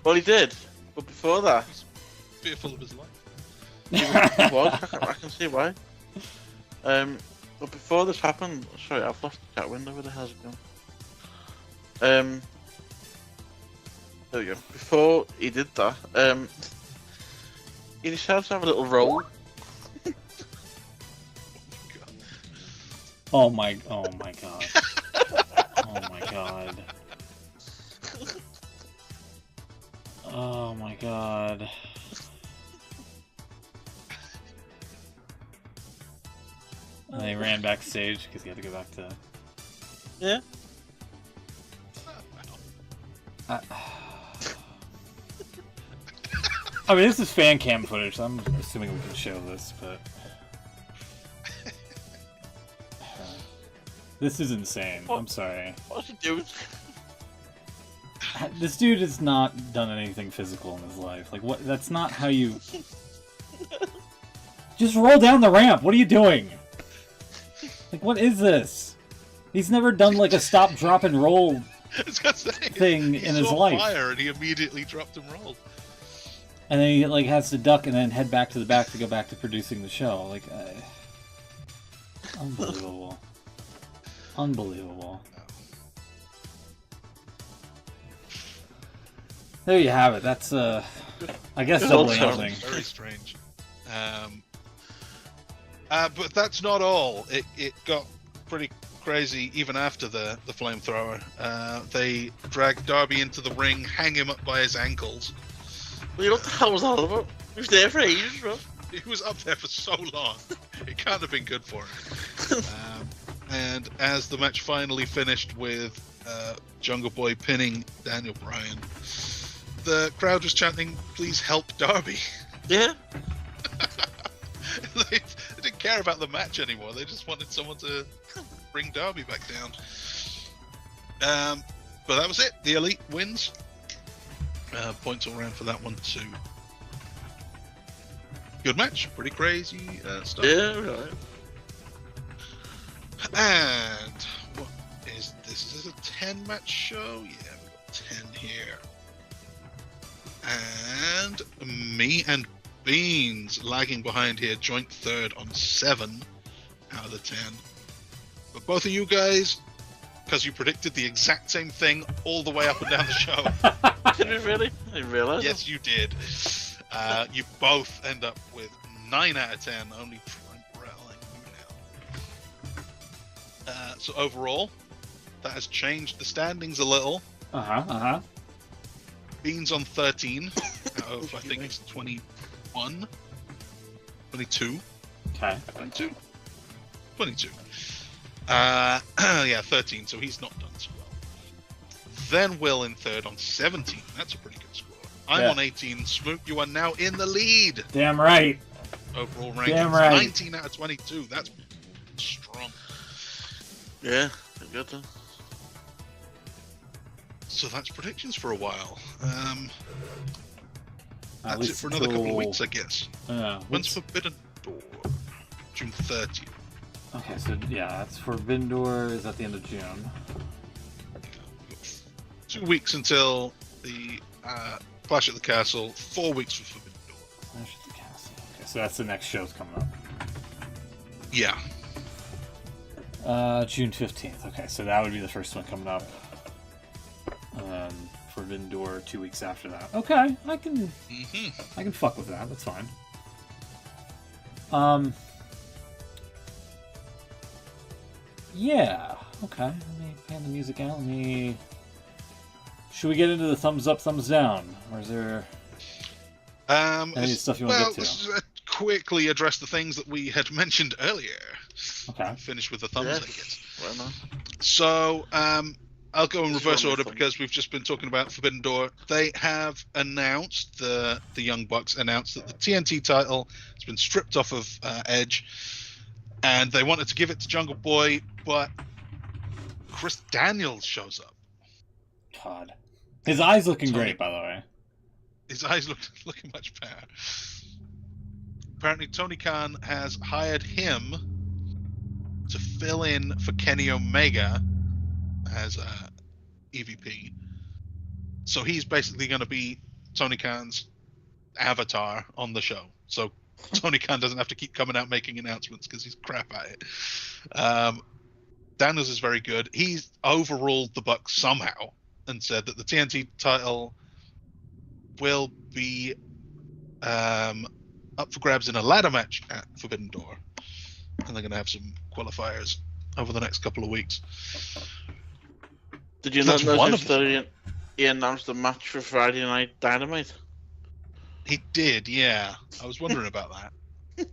Speaker 3: Well, he did, but before that,
Speaker 2: He's fearful of his life.
Speaker 3: he was. I can see why. But before this happened, sorry, I've lost the chat window. Where the hell's it gone? There we go. Before he did that, he decided to have a little roll.
Speaker 1: Oh my god. Oh my god. Oh my god. And he ran backstage because he had to go back to...
Speaker 3: Yeah.
Speaker 1: I mean, this is fan cam footage, so I'm assuming we can show this, but... This is insane. I'm sorry.
Speaker 3: What's he doing?
Speaker 1: This dude has not done anything physical in his life. Like, what? That's not how you... Just roll down the ramp! What are you doing? Like, what is this? He's never done, like, a stop, drop, and roll thing in his life.
Speaker 2: He saw fire and he immediately dropped and rolled.
Speaker 1: And then he, like, has to duck and then head back to the back to go back to producing the show. Like, unbelievable. Unbelievable. There you have it. That's, I guess doubling nothing.
Speaker 2: Very strange. But that's not all. It got pretty crazy even after the flamethrower. They dragged Darby into the ring, hang him up by his ankles.
Speaker 3: Well, what the hell was all about? He was there for ages, bro.
Speaker 2: He was up there for so long. It can't have been good for him. And as the match finally finished with Jungle Boy pinning Daniel Bryan, the crowd was chanting, "Please help Darby."
Speaker 3: Yeah.
Speaker 2: They didn't care about the match anymore. They just wanted someone to bring Darby back down. But that was it. The Elite wins. Points all around for that one too. Good match. Pretty crazy stuff.
Speaker 3: Yeah, right.
Speaker 2: And what is this? Is this a 10-match show? Yeah, we've got 10 here. And me and Beans lagging behind here, joint third on 7 out of the 10. But both of you guys, because you predicted the exact same thing all the way up and down the show.
Speaker 3: Did we really? I didn't realise.
Speaker 2: Yes, you did. You both end up with 9 out of 10, only Trent Rowling you now. So overall, that has changed the standings a little. Beans on 13 out of, I think it's 21? 22?
Speaker 1: Okay.
Speaker 2: 22? 22. Yeah, 13, so he's not done so well. Then Will in third on 17. That's a pretty good score. I'm on 18. Smoot, you are now in the lead.
Speaker 1: Damn right.
Speaker 2: Overall rankings.
Speaker 1: Damn right.
Speaker 2: 19 out of 22. That's strong.
Speaker 3: Yeah, good then.
Speaker 2: So that's predictions for a while.
Speaker 1: At
Speaker 2: That's it for another couple of weeks, I guess.
Speaker 1: When's
Speaker 2: When's Forbidden Door? June 30th.
Speaker 1: Okay, so yeah, that's Forbidden Door is at the end of June.
Speaker 2: 2 weeks until the Clash at the Castle. 4 weeks for Forbidden Door.
Speaker 1: Clash at the Castle. Okay, so that's the next show's coming up.
Speaker 2: Yeah.
Speaker 1: June 15th. Okay, so that would be the first one coming up. And then Forbidden Door 2 weeks after that. Okay, I can fuck with that. That's fine. Yeah. Okay. Let me pan the music out. Should we get into the thumbs up, thumbs down, or is there any stuff you want to get to?
Speaker 2: Let's quickly address the things that we had mentioned earlier.
Speaker 1: Okay.
Speaker 2: Finish with the thumbs, I guess.
Speaker 3: Well, no.
Speaker 2: So, I'll go in
Speaker 3: This is
Speaker 2: reverse
Speaker 3: one of
Speaker 2: order
Speaker 3: the fun-
Speaker 2: because we've just been talking about Forbidden Door. They have announced, the Young Bucks announced that the TNT title has been stripped off of Edge, and they wanted to give it to Jungle Boy, but Chris Daniels shows up.
Speaker 1: God. His eyes looking
Speaker 2: Tony-
Speaker 1: great, by the way.
Speaker 2: His eyes looking much better. Apparently, Tony Khan has hired him to fill in for Kenny Omega as EVP. So he's basically going to be Tony Khan's avatar on the show. So Tony Khan doesn't have to keep coming out making announcements because he's crap at it. Daniels is very good. He's overruled the Bucks somehow and said that the TNT title will be up for grabs in a ladder match at Forbidden Door, and they're going to have some qualifiers over the next couple of weeks.
Speaker 3: Did you
Speaker 2: That's
Speaker 3: not
Speaker 2: one
Speaker 3: notice
Speaker 2: of them.
Speaker 3: that he announced the match for Friday Night Dynamite?
Speaker 2: He did, yeah. I was wondering about that.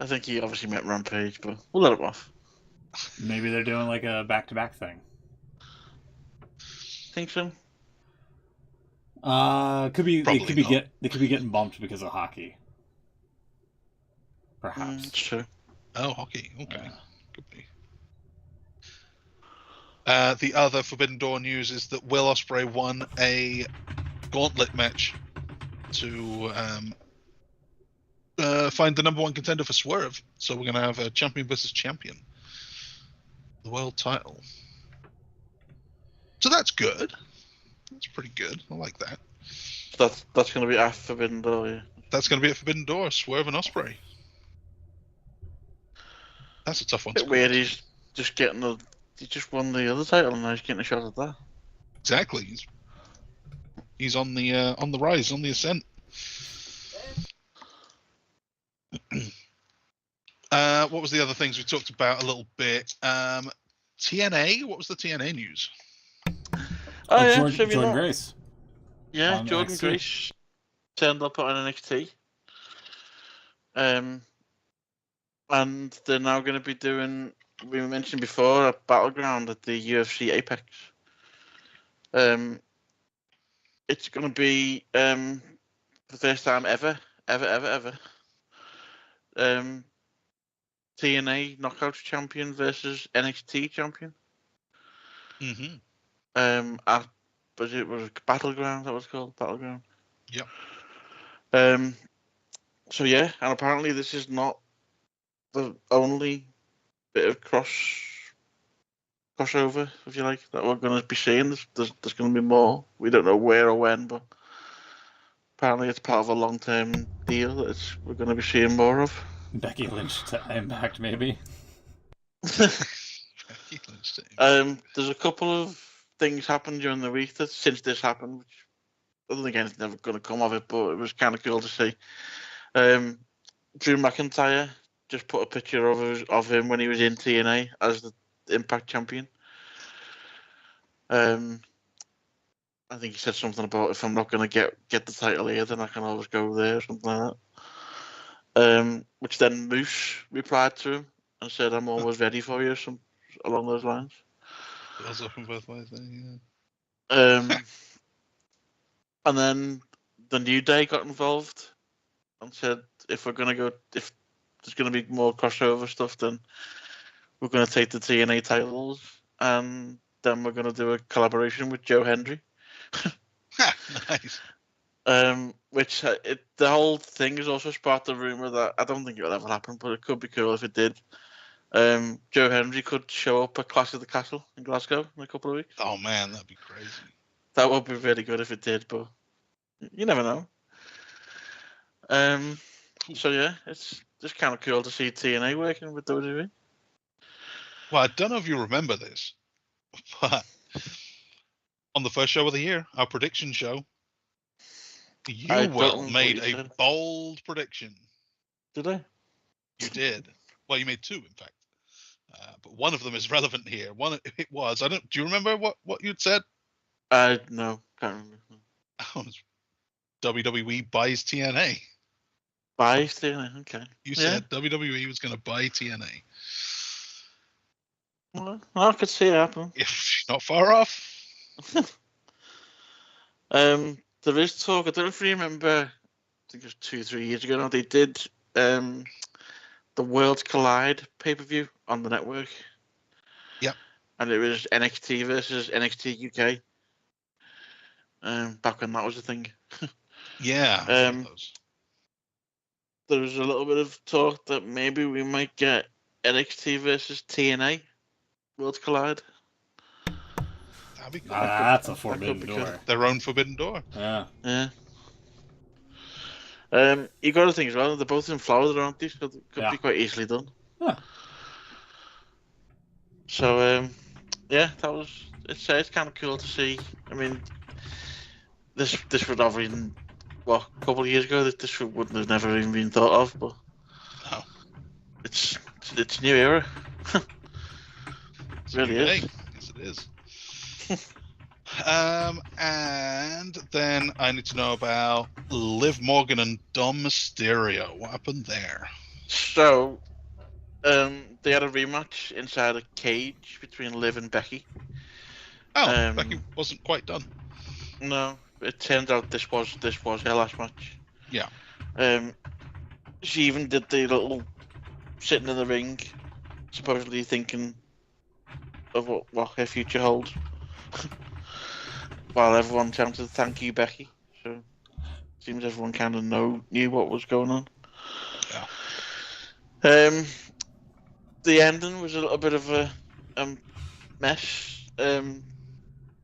Speaker 3: I think he obviously meant Rampage, but we'll let him off.
Speaker 1: Maybe they're doing like a back-to-back thing.
Speaker 3: Think so?
Speaker 1: Could be.
Speaker 2: Probably
Speaker 1: They could be
Speaker 2: not.
Speaker 1: They could be getting bumped because of hockey. Perhaps.
Speaker 3: It's true.
Speaker 2: Oh, hockey. Okay.
Speaker 1: Yeah.
Speaker 2: Could be. The other Forbidden Door news is that Will Ospreay won a gauntlet match to find the number one contender for Swerve. So we're going to have a champion versus champion. The world title. So that's good. That's pretty good. I like that.
Speaker 3: That's going to be after Forbidden Door, yeah.
Speaker 2: That's going to be at Forbidden Door, Swerve and Ospreay. That's a tough one to
Speaker 3: Bit weird.
Speaker 2: call.
Speaker 3: He's just getting the. He just won the other title, and now he's getting a shot at that.
Speaker 2: Exactly. He's on the rise, on the ascent. What was the other things we talked about a little bit? TNA. What was the TNA news?
Speaker 3: Oh, yeah,
Speaker 1: Jordan,
Speaker 3: so if you
Speaker 1: Jordan
Speaker 3: know-
Speaker 1: Grace.
Speaker 3: Yeah,
Speaker 1: on
Speaker 3: Jordan
Speaker 1: NXT.
Speaker 3: Grace turned up on NXT. And they're now going to be doing, we mentioned before, a battleground at the UFC Apex. It's going to be the first time ever. TNA Knockouts champion versus NXT champion.
Speaker 2: Mm-hmm.
Speaker 3: Was it Battleground? That was called Battleground.
Speaker 2: Yep.
Speaker 3: So yeah, and apparently this is not the only bit of crossover, if you like, that we're going to be seeing. There's going to be more. We don't know where or when, but apparently it's part of a long-term deal that we're going to be seeing more of.
Speaker 1: Becky Lynch to Impact, maybe.
Speaker 3: There's a couple of things happened during the week that since this happened, which I don't think anything's ever going to come of it, but it was kind of cool to see. Drew McIntyre just put a picture of him when he was in TNA as the Impact champion. I think he said something about if I'm not going to get the title here, then I can always go there, or something like that. Which then Moose replied to him and said, "I'm always ready for you," some along those lines.
Speaker 2: It was open both ways then, yeah.
Speaker 3: And then the New Day got involved and said, if there's going to be more crossover stuff, then we're going to take the TNA titles, and then we're going to do a collaboration with Joe Hendry.
Speaker 2: Nice.
Speaker 3: Which the whole thing has also sparked the rumor that I don't think it will ever happen, but it could be cool if it did. Joe Hendry could show up at Clash of the Castle in Glasgow in a couple of weeks.
Speaker 2: Oh man, that'd be crazy.
Speaker 3: That would be really good if it did, but you never know. So yeah, it's just kind of cool to see TNA working with WWE.
Speaker 2: Well, I don't know if you remember this, but on the first show of the year, our prediction show,
Speaker 3: I don't
Speaker 2: Will
Speaker 3: remember
Speaker 2: made
Speaker 3: what you
Speaker 2: a
Speaker 3: said.
Speaker 2: bold prediction.
Speaker 3: Did I?
Speaker 2: You did. Well, you made two, in fact. But one of them is relevant here. One, it was. Do you remember what you'd said?
Speaker 3: No, can't remember.
Speaker 2: Oh, WWE buys TNA.
Speaker 3: Buys TNA, okay.
Speaker 2: You
Speaker 3: Yeah.
Speaker 2: said WWE was going to buy TNA.
Speaker 3: Well, I could see it happen.
Speaker 2: If not far off.
Speaker 3: There is talk. I don't know if you remember. I think it was 2-3 years ago now. They did the Worlds Collide pay-per-view on the network.
Speaker 2: Yep.
Speaker 3: And it was NXT versus NXT UK. Back when that was a thing.
Speaker 2: Yeah.
Speaker 3: There was a little bit of talk that maybe we might get NXT versus TNA Worlds Collide.
Speaker 2: That'd be cool.
Speaker 1: That's a forbidden door.
Speaker 2: Their own forbidden door.
Speaker 1: Yeah.
Speaker 3: Yeah. You got to think as well. They're both in Florida, aren't they? So it could be quite easily done.
Speaker 1: Huh.
Speaker 3: So yeah, that was. It's kind of cool to see. I mean, this would have been a couple of years ago. This wouldn't have never even been thought of, but
Speaker 2: no,
Speaker 3: it's a new era. It really is.
Speaker 2: Yes, it is. And then I need to know about Liv Morgan and Dom Mysterio. What happened there?
Speaker 3: So, they had a rematch inside a cage between Liv and Becky.
Speaker 2: Oh, Becky wasn't quite done.
Speaker 3: No, it turned out this was her last match.
Speaker 2: Yeah.
Speaker 3: She even did the little sitting in the ring, supposedly thinking of what her future holds. While everyone chanted "Thank you, Becky," so seems everyone kind of knew what was going on.
Speaker 2: Yeah.
Speaker 3: The ending was a little bit of a mess. Braun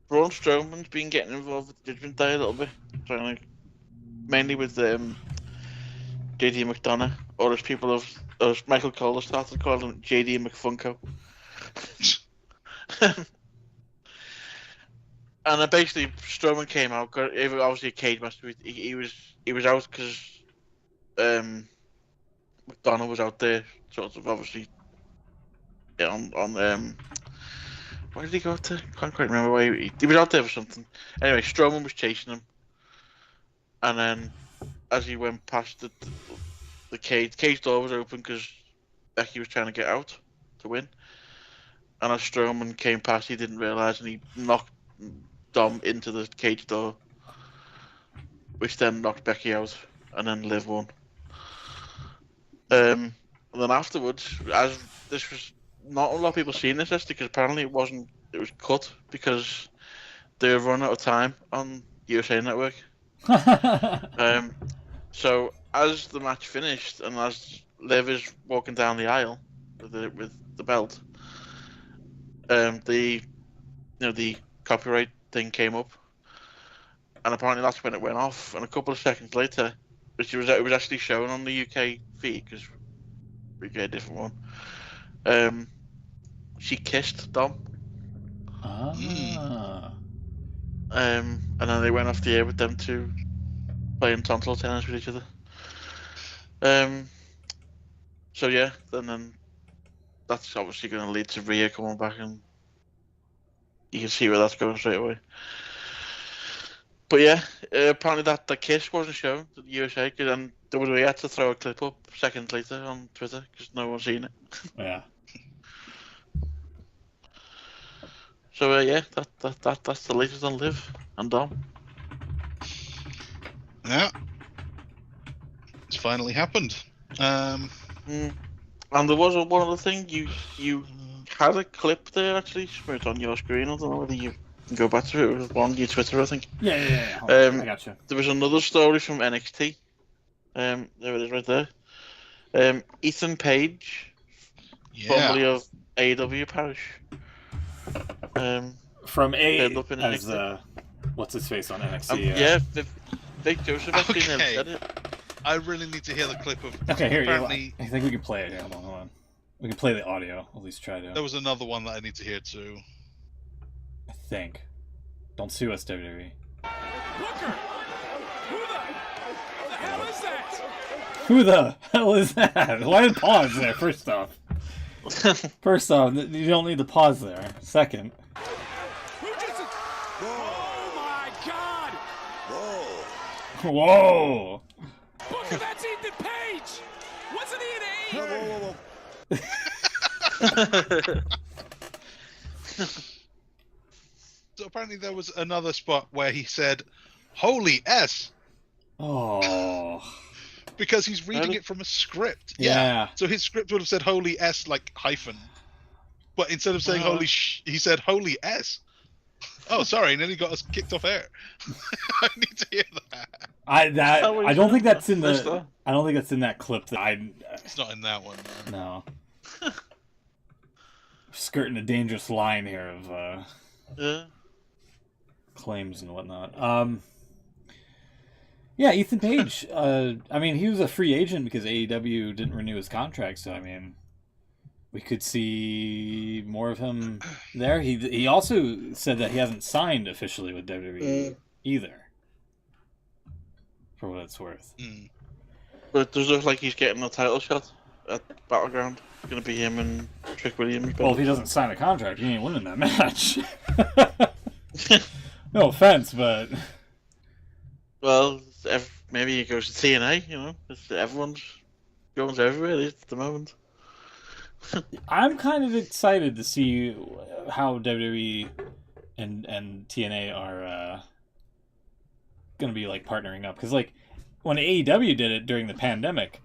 Speaker 3: Strowman's been getting involved with Judgment Day a little bit, mainly with JD McDonough, or as Michael Cole has started calling him, JD McFunko. And basically, Strowman came out. It was obviously a cage match. He was out because McDonough was out there, sort of obviously. Yeah, on where did he go to? Can't quite remember where he was out there for something. Anyway, Strowman was chasing him, and then as he went past the cage door was open because Becky was trying to get out to win. And as Strowman came past, he didn't realise, and he knocked Dom into the cage door, which then knocked Becky out, and then Liv won. And then afterwards, as this was not a lot of people seen this, because apparently it was cut because they were running out of time on USA Network. So as the match finished, and as Liv is walking down the aisle with the belt, the copyright thing came up, and apparently that's when it went off. And a couple of seconds later, it was actually shown on the UK feed because we get a different one. She kissed Dom. And then they went off the air with them two playing tonsil tennis with each other. So yeah, then that's obviously going to lead to Rhea coming back, and you can see where that's going straight away. But yeah, apparently that kiss wasn't shown to the USA, because then WWE had to throw a clip up seconds later on Twitter because no one's seen it.
Speaker 1: Yeah.
Speaker 3: So yeah, that's the latest on Liv and Dom.
Speaker 2: Yeah, it's finally happened.
Speaker 3: And there was one other thing. You had a clip there actually, Smooth, on your screen. I don't know whether you can go back to it. It was on your Twitter, I think.
Speaker 1: Yeah. I gotcha.
Speaker 3: There was another story from NXT. There it is, right there. Ethan Page, formerly of AEW Parish.
Speaker 1: From
Speaker 3: ended up in
Speaker 1: as
Speaker 3: NXT.
Speaker 1: What's his face on NXT?
Speaker 3: Yeah, Vic Joseph actually never
Speaker 2: Okay.
Speaker 3: said it.
Speaker 2: I really need to hear the clip of.
Speaker 1: Okay, here.
Speaker 2: Apparently,
Speaker 1: I think we can play it. Yeah, hold on. We can play the audio. At least try to.
Speaker 2: there was another one that I need to hear too.
Speaker 1: I think. Don't sue us, WWE.
Speaker 5: Booker!
Speaker 1: Who the hell is that? Why the pause there? First off, you don't need the pause there. Second.
Speaker 5: Oh my God!
Speaker 1: Whoa!
Speaker 5: Booker, that's Ethan Page! Wasn't he in AEW?
Speaker 2: So apparently there was another spot where he said, "Holy S,"
Speaker 1: Oh.
Speaker 2: because he's reading
Speaker 3: Really?
Speaker 2: it from a script.
Speaker 1: Yeah.
Speaker 2: So his script would have said "Holy S" like hyphen, but instead of saying
Speaker 3: Oh.
Speaker 2: "Holy sh," he said "Holy S." Oh, sorry, and then he got us kicked off air. I need to hear that.
Speaker 1: I don't think that's in
Speaker 3: Missed
Speaker 1: the.
Speaker 3: that.
Speaker 1: I don't think that's in that clip. That
Speaker 2: It's not in that one. No.
Speaker 1: no. Skirting a dangerous line here of
Speaker 3: Yeah.
Speaker 1: claims and whatnot. Yeah, Ethan Page. I mean, he was a free agent because AEW didn't renew his contract. So I mean, we could see more of him there. He also said that he hasn't signed officially with WWE either. For what it's worth.
Speaker 2: Mm.
Speaker 3: But it does look like he's getting a title shot at Battleground. It's going to be him and Trick Williams.
Speaker 1: Well, if he doesn't sign a contract, he ain't winning that match. No offense, but
Speaker 3: Well, maybe he goes to TNA, you know. Everyone's going everywhere at the moment.
Speaker 1: I'm kind of excited to see how WWE and TNA are going to be like partnering up, because like when AEW did it during the pandemic,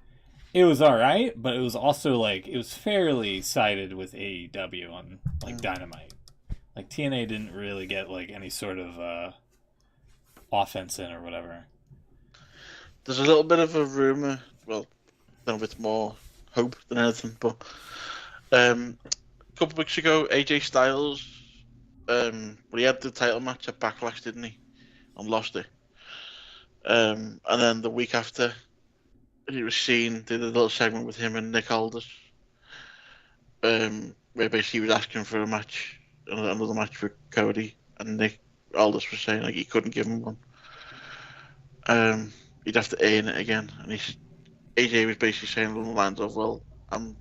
Speaker 1: it was all right, but it was also like it was fairly sided with AEW on like Dynamite. Like TNA didn't really get like any sort of offense in or whatever.
Speaker 3: There's a little bit of a rumor, well, a little bit more hope than anything, but a couple of weeks ago, AJ Styles, he had the title match at Backlash, didn't he? And lost it. And then the week after, he was seen, did a little segment with him and Nick Aldis, where basically he was asking for a match, another match with Cody, and Nick Aldis was saying like he couldn't give him one. He'd have to earn it again, and AJ was basically saying along the lines of, "Well, I'm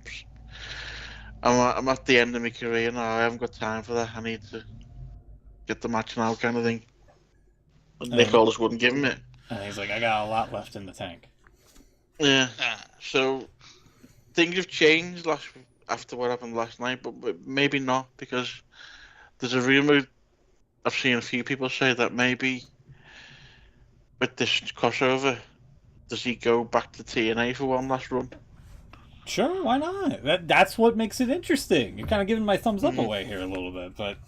Speaker 3: at the end of my career now. I haven't got time for that. I need to get the match now," kind of thing. And Nick Aldis wouldn't give him it.
Speaker 1: And he's like, I got a lot left in the tank.
Speaker 3: Yeah. So things have changed after what happened last night, but maybe not, because there's a rumor. I've seen a few people say that maybe with this crossover, does he go back to TNA for one last run?
Speaker 1: Sure, why not? That's what makes it interesting. You're kind of giving my thumbs up away here a little bit, but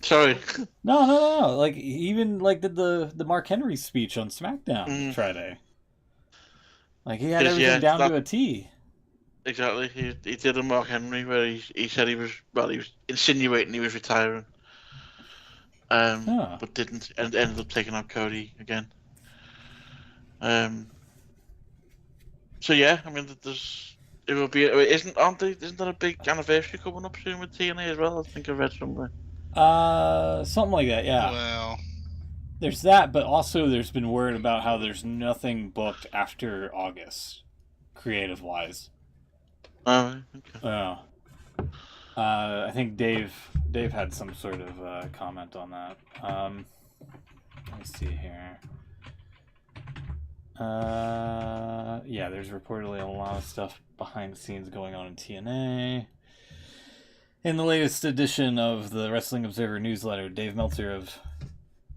Speaker 3: Sorry.
Speaker 1: no. Like he even like did the Mark Henry speech on SmackDown Friday. Like he had everything down to a T.
Speaker 3: Exactly. He did a Mark Henry where he said he was insinuating he was retiring. But didn't, and ended up taking out Cody again. So yeah, I mean, isn't there a big anniversary coming up soon with TNA as well? I think I read somewhere.
Speaker 1: Something like that, yeah.
Speaker 2: Well,
Speaker 1: there's that, but also there's been word about how there's nothing booked after August, creative wise.
Speaker 3: Oh, okay.
Speaker 1: I think Dave had some sort of comment on that. Let me see here. Yeah, there's reportedly a lot of stuff behind the scenes going on in TNA. In the latest edition of the Wrestling Observer newsletter, Dave Meltzer of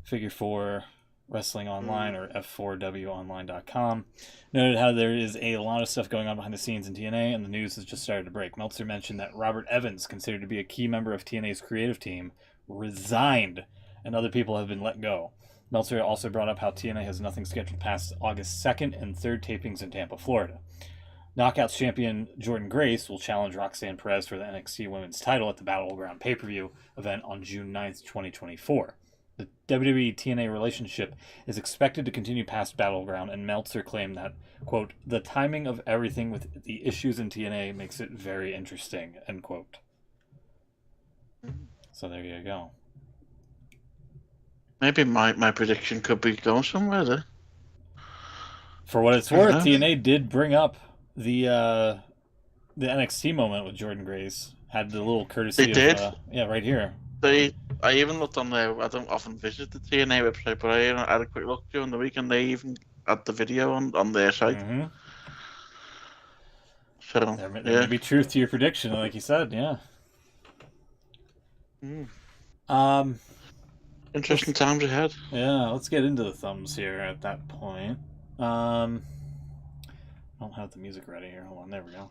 Speaker 1: Figure 4 Wrestling Online, or F4WOnline.com, noted how there is a lot of stuff going on behind the scenes in TNA, and the news has just started to break. Meltzer mentioned that Robert Evans, considered to be a key member of TNA's creative team, resigned, and other people have been let go. Meltzer also brought up how TNA has nothing scheduled past August 2nd and 3rd tapings in Tampa, Florida. Knockouts champion Jordan Grace will challenge Roxanne Perez for the NXT Women's title at the Battleground pay-per-view event on June 9th, 2024. The WWE-TNA relationship is expected to continue past Battleground, and Meltzer claimed that, quote, the timing of everything with the issues in TNA makes it very interesting, end quote. So there you go.
Speaker 3: Maybe my prediction could be going somewhere there.
Speaker 1: For what it's worth, TNA did bring up the NXT moment with Jordan Grace. Had the little courtesy of right here.
Speaker 3: I even looked on there. I don't often visit the TNA website, but I had a quick look during the week, and they even had the video on their site.
Speaker 1: Mm-hmm.
Speaker 3: So
Speaker 1: there may be truth to your prediction, like you said, yeah.
Speaker 3: Interesting times ahead.
Speaker 1: Yeah, let's get into the thumbs here at that point. I don't have the music ready here. Hold on, there we go.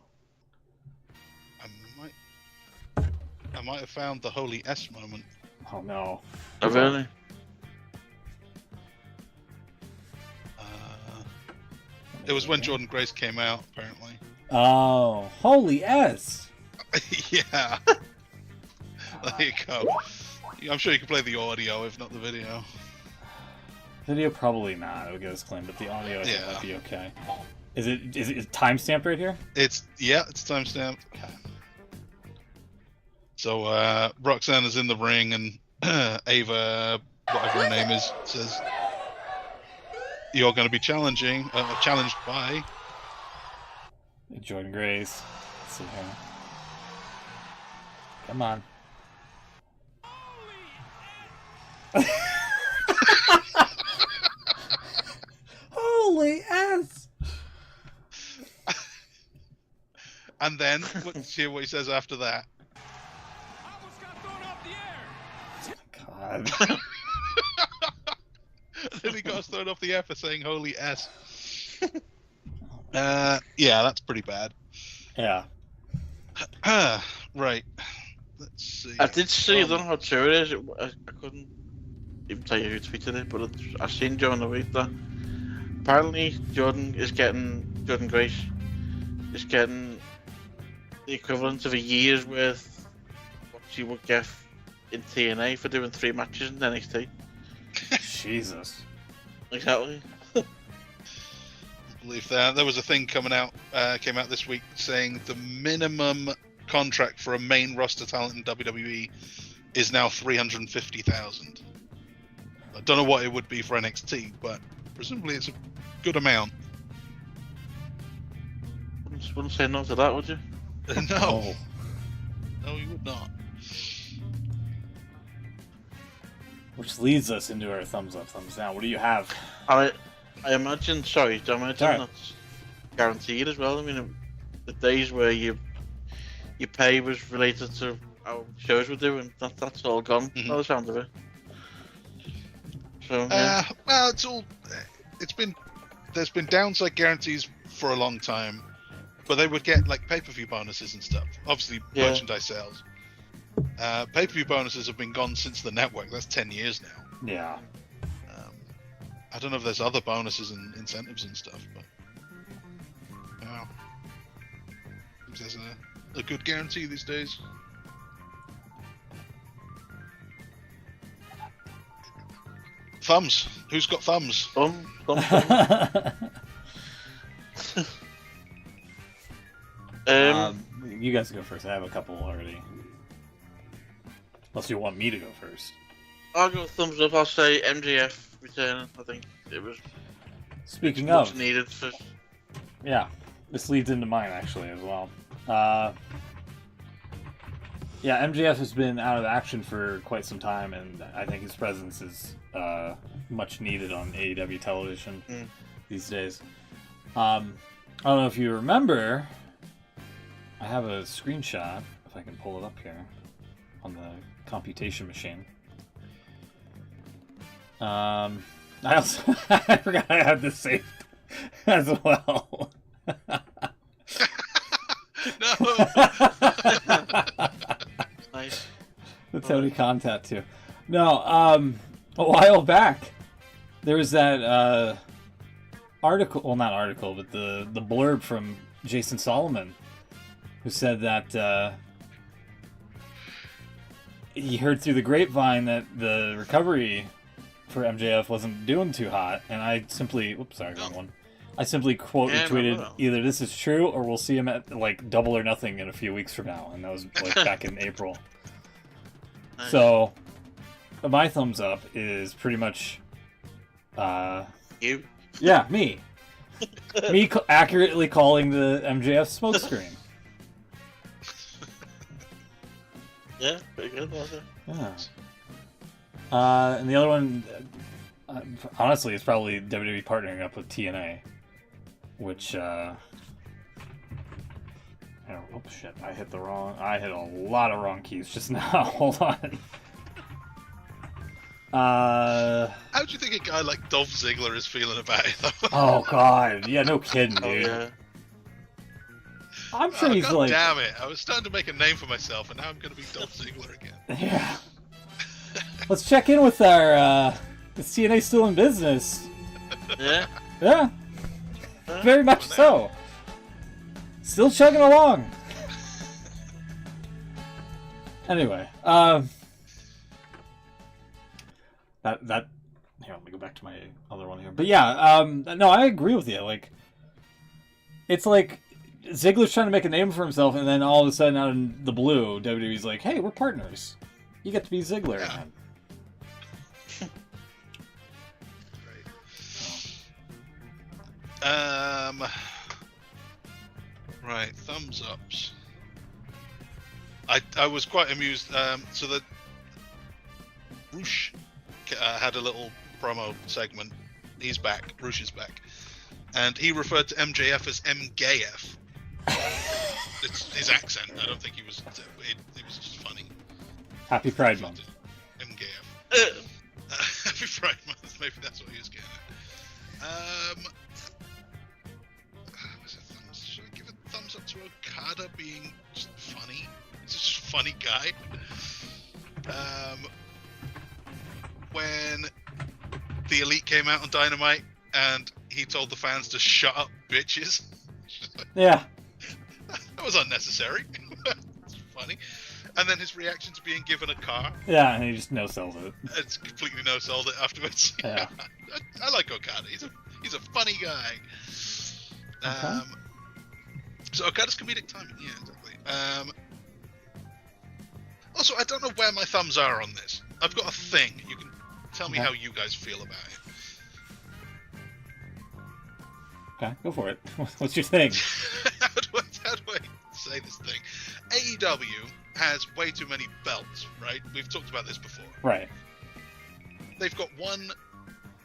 Speaker 2: I might have found the Holy S moment.
Speaker 1: Oh no.
Speaker 3: Oh, really?
Speaker 2: It was when Jordan Grace came out, apparently.
Speaker 1: Oh, holy S!
Speaker 2: Yeah. There you go. I'm sure you can play the audio, if not the video.
Speaker 1: Video probably not. It would get us claimed, but the audio I think
Speaker 2: Yeah.
Speaker 1: might be okay. Is it timestamped right here?
Speaker 2: It's timestamped. So Roxanne is in the ring, and Ava, whatever her name is, says, "You're going to be challenged by."
Speaker 1: Jordan Grace. Let's see here. Come on. Holy S!
Speaker 2: And then let's hear what he says after that.
Speaker 5: Almost got thrown off the air.
Speaker 1: God.
Speaker 2: And then he got us thrown off the air for saying "Holy S." Yeah, that's pretty bad.
Speaker 1: Yeah.
Speaker 2: Right. Let's see.
Speaker 3: I did see, I don't know how true it is. I couldn't even tell you who tweeted it, but I seen during the week that apparently Jordan Grace is getting the equivalent of a year's worth what she would get in TNA for doing 3 matches in NXT.
Speaker 1: Jesus.
Speaker 3: Exactly.
Speaker 2: I believe that there was a thing came out this week saying the minimum contract for a main roster talent in WWE is now $350,000. I don't know what it would be for NXT, but presumably it's a good amount.
Speaker 3: Wouldn't say no to that, would you?
Speaker 2: No, no, you would not.
Speaker 1: Which leads us into our thumbs up, thumbs down. What do you have?
Speaker 3: I imagine
Speaker 1: Alright.
Speaker 3: that's guaranteed as well. I mean, the days where your pay was related to how shows were doing, that's all gone.
Speaker 2: Mhm.
Speaker 3: By the sound of it. So yeah.
Speaker 2: Well, there's been downside guarantees for a long time, but they would get like pay-per-view bonuses and stuff. Obviously,
Speaker 3: Yeah.
Speaker 2: merchandise sales. Pay-per-view bonuses have been gone since the network. That's 10 years now.
Speaker 1: Yeah.
Speaker 2: I don't know if there's other bonuses and incentives and stuff, but yeah, there's a good guarantee these days. Thumbs. Who's got thumbs?
Speaker 3: Thumb.
Speaker 1: You guys go first. I have a couple already. Unless you want me to go first.
Speaker 3: I'll go thumbs up. I'll say MJF returning. I think it was
Speaker 1: Speaking
Speaker 3: much
Speaker 1: of,
Speaker 3: needed for.
Speaker 1: yeah, this leads into mine actually as well. Yeah, MJF has been out of action for quite some time, and I think his presence is much needed on AEW television these days. I don't know if you remember, I have a screenshot, if I can pull it up here, on the computation machine. I also I forgot I had this saved as well.
Speaker 2: No.
Speaker 3: Nice.
Speaker 1: The Tony Khan tattoo. No, a while back, there was that article, well, not article, but the blurb from Jason Solomon, who said that he heard through the grapevine that the recovery for MJF wasn't doing too hot, and I simply, oops, sorry, wrong one. I simply quote retweeted either this is true or we'll see him at like Double or Nothing in a few weeks from now, and that was like back in April.
Speaker 3: Nice.
Speaker 1: So my thumbs up is pretty much
Speaker 3: You.
Speaker 1: yeah, me accurately calling the MJF smokescreen.
Speaker 3: Yeah, pretty good, wasn't it?
Speaker 1: Yeah. And the other one, honestly, is probably WWE partnering up with TNA, which, oh shit, I hit a lot of wrong keys just now. Hold on.
Speaker 2: How do you think a guy like Dolph Ziggler is feeling about it, though?
Speaker 1: Oh god, yeah, no kidding,
Speaker 3: Oh
Speaker 1: dude.
Speaker 3: yeah.
Speaker 1: I'm sure he's
Speaker 2: God
Speaker 1: like,
Speaker 2: damn it! I was starting to make a name for myself, and now I'm going to be Dolph Ziggler again.
Speaker 1: yeah. Let's check in with our. Is TNA still in business?
Speaker 3: Yeah.
Speaker 1: Yeah, very much so. Still chugging along. Anyway, that. Here, let me go back to my other one here. But yeah, no, I agree with you. Like, it's like Ziggler's trying to make a name for himself, and then all of a sudden, out in the blue, WWE's like, "Hey, we're partners. You get to be Ziggler
Speaker 2: Yeah.
Speaker 1: again."
Speaker 2: Right, thumbs ups. I was quite amused. So that Roosh had a little promo segment. He's back. Roosh is back, and he referred to MJF as MGayF. It's his accent. I don't think he was. It was just funny.
Speaker 1: Happy Pride Month.
Speaker 2: MGayF. Happy Pride Month. Maybe that's what he was getting at. Should I give a thumbs up to Okada being just funny? He's just a funny guy. When the Elite came out on Dynamite and he told the fans to shut up, bitches.
Speaker 1: Yeah.
Speaker 2: That was unnecessary. It's funny. And then his reaction to being given a car.
Speaker 1: Yeah, and he just no-sells it.
Speaker 2: It's completely no-sold it afterwards.
Speaker 1: Yeah.
Speaker 2: I like Okada. He's a funny guy.
Speaker 1: Okay.
Speaker 2: So Okada's comedic timing, yeah, exactly. Also, I don't know where my thumbs are on this. I've got a thing. You can tell me
Speaker 1: Okay.
Speaker 2: how you guys feel about it.
Speaker 1: Okay, go for it. What's your thing?
Speaker 2: how do I say this thing? AEW has way too many belts, right? We've talked about this before.
Speaker 1: Right.
Speaker 2: They've got one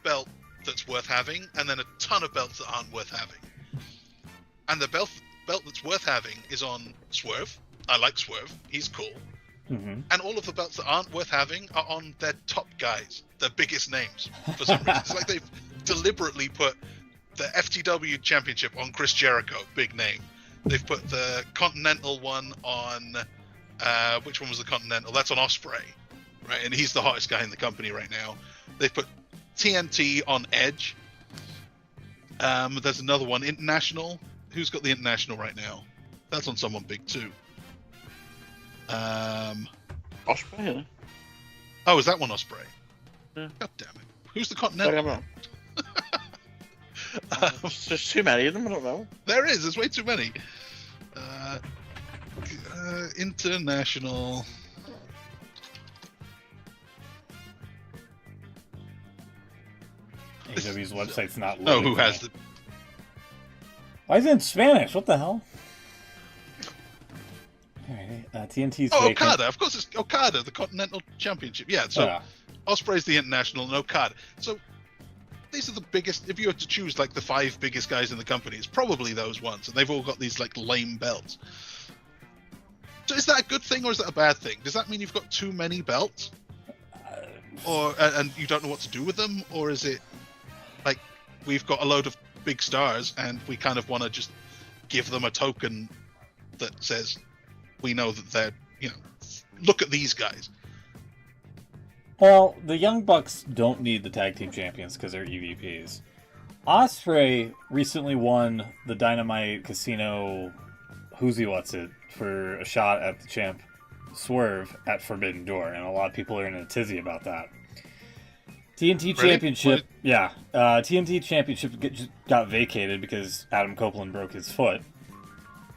Speaker 2: belt that's worth having, and then a ton of belts that aren't worth having. And the belt that's worth having is on Swerve. I like Swerve. He's cool.
Speaker 1: Mm-hmm.
Speaker 2: And all of the belts that aren't worth having are on their top guys, their biggest names, for some reason. It's like they've deliberately put the FTW Championship on Chris Jericho, big name. They've put the Continental one on... which one was the Continental? That's on Ospreay, right? And he's the hottest guy in the company right now. They've put TNT on Edge. There's another one, International. Who's got the International right now? That's on someone big too.
Speaker 3: Ospreay, isn't it?
Speaker 2: Oh, is that one Ospreay?
Speaker 3: Yeah.
Speaker 2: God damn it. Who's the
Speaker 3: Like,
Speaker 2: Continental?
Speaker 3: I'm not. There's too many of them, I don't know.
Speaker 2: There's way too many. International.
Speaker 1: AEW's website's not
Speaker 2: No,
Speaker 1: loading
Speaker 2: who
Speaker 1: for
Speaker 2: has
Speaker 1: me.
Speaker 2: the...
Speaker 1: Why is it in Spanish? What the hell? Alright, TNT's
Speaker 2: Oh,
Speaker 1: vacant.
Speaker 2: Okada. Of course it's Okada, the Continental Championship. Yeah, so
Speaker 1: Yeah.
Speaker 2: Ospreay's the International and Okada. So these are the biggest, if you were to choose like the 5 biggest guys in the company, it's probably those ones. And they've all got these like lame belts. So is that a good thing or is that a bad thing? Does that mean you've got too many belts? Or and you don't know what to do with them? Or is it like we've got a load of big stars and we kind of want to just give them a token that says we know that they're, look at these guys.
Speaker 1: Well, the Young Bucks don't need the tag team champions because they're EVPs. Ospreay recently won the Dynamite Casino who's-he-what's-it for a shot at the champ Swerve at Forbidden Door, and a lot of people are in a tizzy about that. TNT
Speaker 2: Really?
Speaker 1: Championship, yeah. TNT Championship just got vacated because Adam Copeland broke his foot.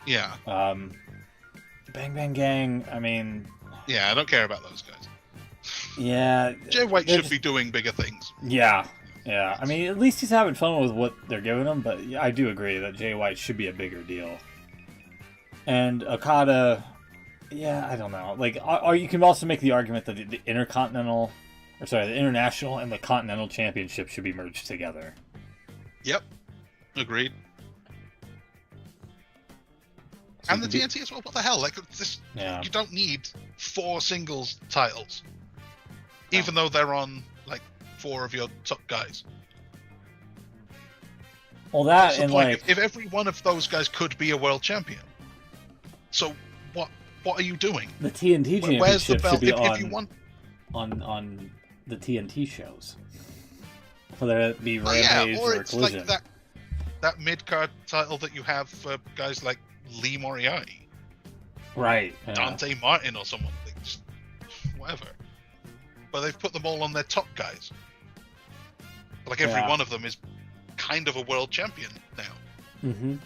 Speaker 2: Yeah.
Speaker 1: Bang Bang Gang, I mean...
Speaker 2: Yeah, I don't care about those guys.
Speaker 1: Yeah.
Speaker 2: Jay White
Speaker 1: they're
Speaker 2: should
Speaker 1: just-
Speaker 2: be doing bigger things.
Speaker 1: Yeah. Yeah. I mean, at least he's having fun with what they're giving him, but I do agree that Jay White should be a bigger deal. And Okada, yeah, I don't know. Like, you can also make the argument that the International and the Continental Championship should be merged together.
Speaker 2: Yep. Agreed.
Speaker 1: So
Speaker 2: And the
Speaker 1: you can
Speaker 2: TNT as well. What the hell? Like,
Speaker 1: Yeah.
Speaker 2: you don't need 4 singles titles. Even though they're on, 4 of your top guys.
Speaker 1: Well, that
Speaker 2: What's the
Speaker 1: and
Speaker 2: point?
Speaker 1: like
Speaker 2: If every one of those guys could be a world champion, so what are you doing?
Speaker 1: the TNT
Speaker 2: Where's the
Speaker 1: championship
Speaker 2: belt?
Speaker 1: should be
Speaker 2: If you want,
Speaker 1: on the TNT shows, whether it be
Speaker 2: oh,
Speaker 1: Rampage
Speaker 2: yeah, or
Speaker 1: or
Speaker 2: it's
Speaker 1: Collision.
Speaker 2: like that mid card title that you have for guys like Lee Moriarty,
Speaker 1: Right. Yeah.
Speaker 2: Dante Martin, or someone, like, just whatever. But they've put them all on their top guys. Like every
Speaker 1: Yeah.
Speaker 2: one of them is kind of a world champion now.
Speaker 1: Mm-hmm.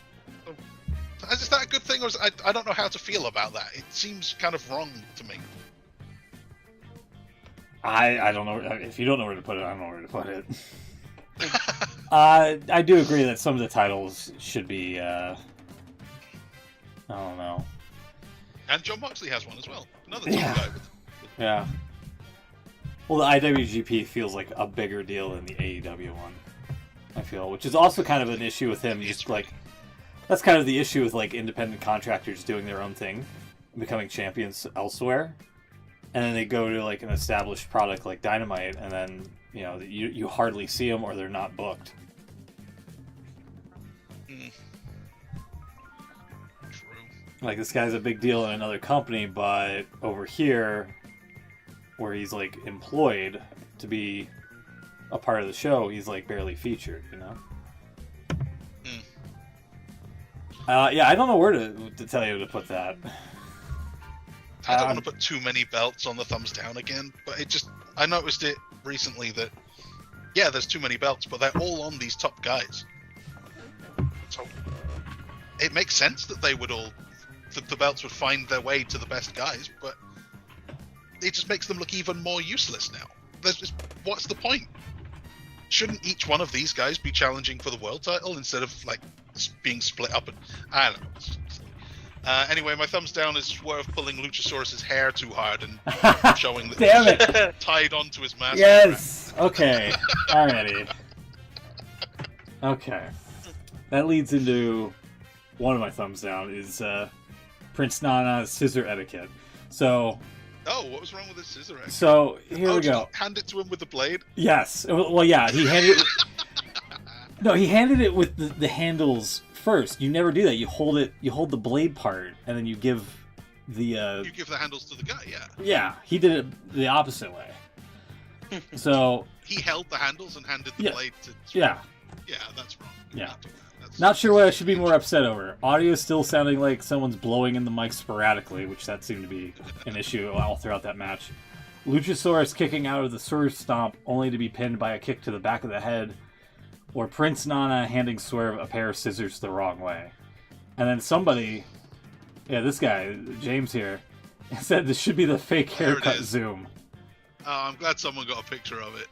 Speaker 2: Is that a good thing, or I don't know how to feel about that. It seems kind of wrong to me.
Speaker 1: I don't know. If you don't know where to put it, I don't know where to put it. I do agree that some of the titles should be, I don't know.
Speaker 2: And John Moxley has one as well. Another top
Speaker 1: Yeah.
Speaker 2: guy with
Speaker 1: Yeah. Well, the IWGP feels like a bigger deal than the AEW one, I feel, which is also kind of an issue with him. Just like, that's kind of the issue with like independent contractors doing their own thing, becoming champions elsewhere, and then they go to like an established product like Dynamite, and then you hardly see them or they're not booked.
Speaker 2: True.
Speaker 1: Like, this guy's a big deal in another company, but over here, where he's like employed to be a part of the show, he's like barely featured, Yeah, I don't know where to tell you to put that.
Speaker 2: I don't want to put too many belts on the thumbs down again, but I noticed it recently that, yeah, there's too many belts, but they're all on these top guys. So it makes sense that they would the belts would find their way to the best guys, but it just makes them look even more useless now. What's the point? Shouldn't each one of these guys be challenging for the world title instead of like being split up? And I don't know. Anyway, my thumbs down is Swerve pulling Luchasaurus's hair too hard and showing that
Speaker 1: Damn
Speaker 2: it's
Speaker 1: it!
Speaker 2: tied onto his mask.
Speaker 1: Yes! Okay. Alrighty. Okay. That leads into one of my thumbs down is Prince Nana's scissor etiquette. So...
Speaker 2: Oh, what was wrong with his scissor?
Speaker 1: So, here we go.
Speaker 2: Hand it to him with the blade?
Speaker 1: Yes. Well, yeah, he handed it... No, he handed it with the handles first. You never do that. You hold the blade part, and then you give the...
Speaker 2: You give the handles to the guy, yeah.
Speaker 1: Yeah, he did it the opposite way. So...
Speaker 2: He held the handles and handed the blade to...
Speaker 1: Yeah.
Speaker 2: Yeah, that's wrong.
Speaker 1: Yeah. Not sure what I should be more upset over. Audio is still sounding like someone's blowing in the mic sporadically, which that seemed to be an issue all throughout that match. Luchasaurus kicking out of the Swerve Stomp only to be pinned by a kick to the back of the head. Or Prince Nana handing Swerve a pair of scissors the wrong way. And then somebody, this guy, James here, said this should be the fake haircut zoom.
Speaker 2: Oh, I'm glad someone got a picture of it.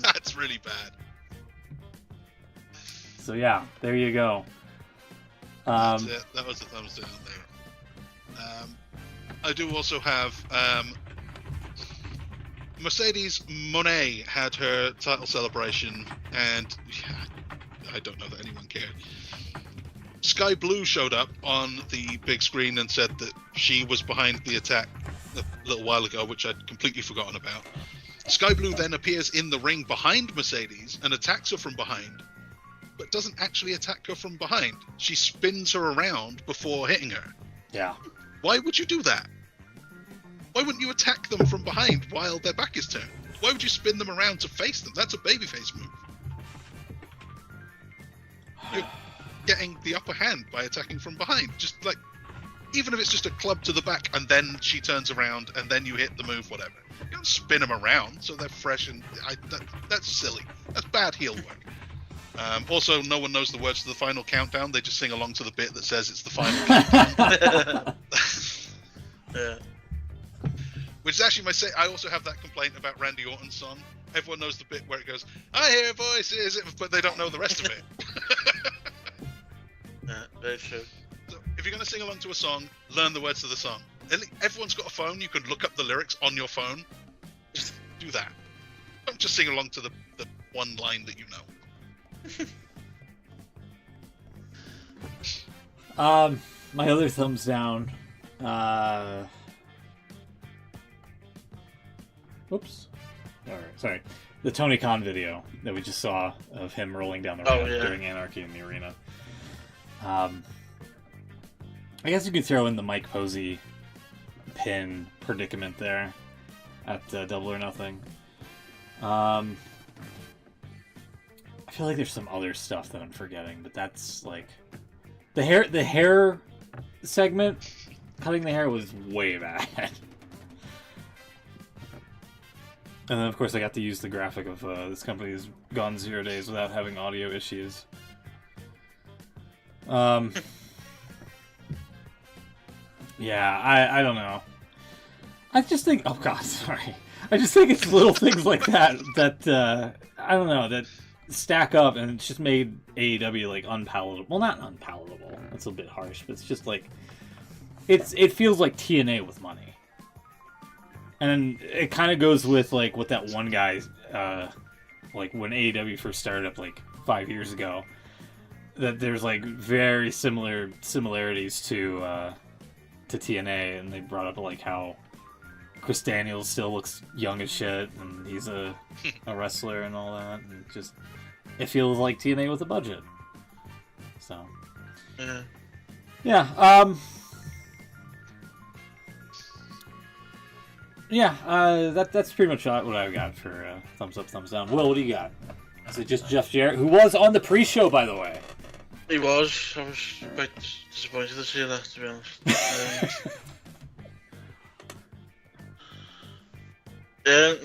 Speaker 2: That's really bad.
Speaker 1: So yeah, there you go.
Speaker 2: That's it. That was the thumbs down there. I do also have Mercedes Moné had her title celebration, and I don't know that anyone cared. Sky Blue showed up on the big screen and said that she was behind the attack a little while ago, which I'd completely forgotten about. Sky Blue then appears in the ring behind Mercedes and attacks her from behind, but doesn't actually attack her from behind. She spins her around before hitting her.
Speaker 1: Yeah.
Speaker 2: Why would you do that? Why wouldn't you attack them from behind while their back is turned? Why would you spin them around to face them? That's a babyface move. You're getting the upper hand by attacking from behind. Just like, even if it's just a club to the back and then she turns around and then you hit the move, whatever. You don't spin them around so they're fresh and... that's silly. That's bad heel work. Also, no one knows the words to the final countdown. They just sing along to the bit that says it's the final countdown.
Speaker 3: Yeah.
Speaker 2: Which is actually I also have that complaint about Randy Orton's song. Everyone knows the bit where it goes, I hear voices, but they don't know the rest of it.
Speaker 3: Yeah, very true.
Speaker 2: So if you're going to sing along to a song, learn the words to the song. Everyone's got a phone. You can look up the lyrics on your phone. Just do that. Don't just sing along to the one line that you know.
Speaker 1: My other thumbs down. Oops. Alright, sorry. the Tony Khan video that we just saw of him rolling down the ramp during Anarchy in the Arena. I guess you could throw in the Mike Posey pin predicament there at Double or Nothing. I feel like there's some other stuff that I'm forgetting, but that's like the hair segment. Cutting the hair was way bad. And then, of course, I got to use the graphic of this company's gone 0 days without having audio issues. Yeah, I don't know. I just think... Oh, God, sorry. I just think it's little things like that I don't know, that stack up, and it's just made AEW, like, unpalatable. Well, not unpalatable. That's a bit harsh, but it's just, like... It feels like TNA with money. And it kind of goes with, like, what that one guy, like, when AEW first started up, like, 5 years ago, that there's, like, very similarities to TNA, and they brought up, like, how Chris Daniels still looks young as shit, and he's a wrestler and all that, and just, it feels like TNA with a budget. So. Yeah, that's pretty much what I got for thumbs up, thumbs down. Will, what do you got? Is it just Jeff Jarrett, who was on the pre-show, by the way?
Speaker 3: He was. I was quite disappointed to see that, to be honest.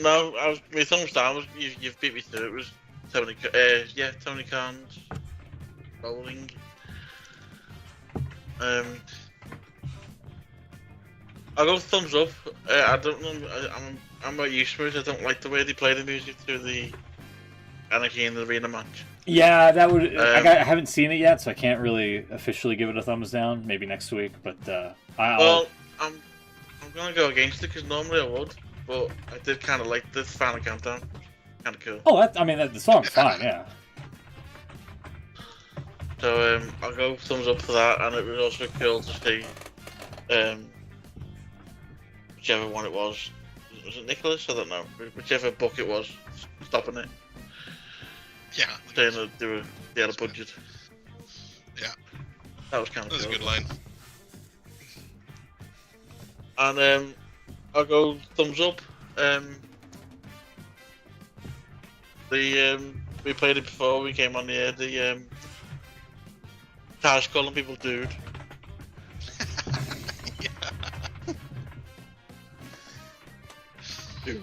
Speaker 3: No, my thumbs down was you've beat me to it. It was Tony Khan's bowling. I'll go thumbs up. I don't know. I'm not used to it. I don't like the way they play the music through the Anarchy in the Arena match.
Speaker 1: Yeah, that would. I haven't seen it yet, so I can't really officially give it a thumbs down. Maybe next week, but
Speaker 3: I'm gonna go against it because normally I would, but I did kind of like the final countdown. Kind of cool.
Speaker 1: Oh, the song's fine. Yeah.
Speaker 3: So I'll go thumbs up for that, and it was also cool to see whichever one it was it Nicholas? I don't know. Whichever book it was, stopping it.
Speaker 2: Yeah.
Speaker 3: Saying that they had a budget.
Speaker 2: Yeah.
Speaker 3: That was kind of cool.
Speaker 2: That was a good line.
Speaker 3: And I'll go thumbs up. We played it before we came on the air. The Taj calling people dude. Dude.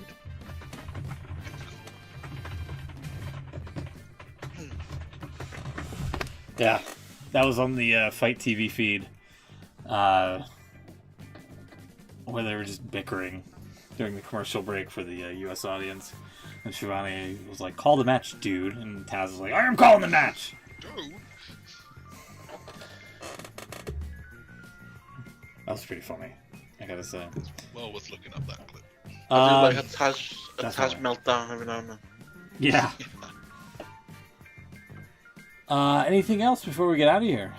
Speaker 1: Yeah, that was on the Fight TV feed, where they were just bickering during the commercial break for the U.S. audience. And Shivani was like, "Call the match, dude," and Taz was like, "I am calling the match."
Speaker 2: Dude.
Speaker 1: That was pretty funny, I gotta say.
Speaker 2: It's well worth looking up that clip.
Speaker 3: I do like a Taz meltdown every now and then.
Speaker 1: Yeah. Anything else before we get out of here?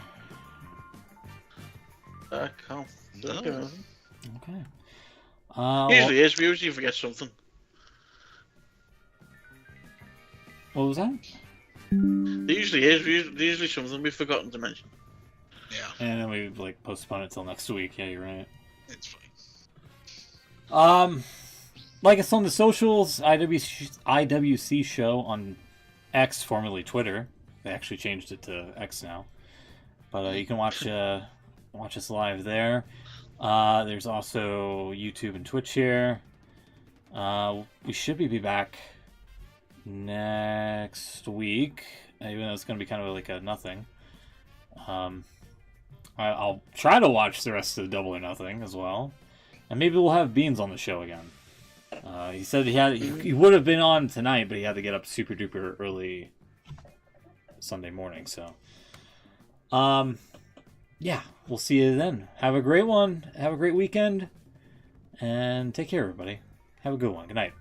Speaker 3: I can't think of anything.
Speaker 1: Okay.
Speaker 3: Usually is. We usually forget something.
Speaker 1: What was that?
Speaker 3: There usually is. Usually something we've forgotten to mention.
Speaker 2: Yeah.
Speaker 1: And then we like postpone it till next week. Yeah, you're right.
Speaker 2: It's fine.
Speaker 1: Like us on the socials, IWC show on X, formerly Twitter. They actually changed it to X now. But you can watch us live there. There's also YouTube and Twitch here. We should be back next week, even though it's going to be kind of like a nothing. I'll try to watch the rest of the Double or Nothing as well. And maybe we'll have Beans on the show again. He said he would have been on tonight, but he had to get up super duper early Sunday morning. So, yeah, we'll see you then. Have a great one. Have a great weekend. And take care, everybody. Have a good one. Good night.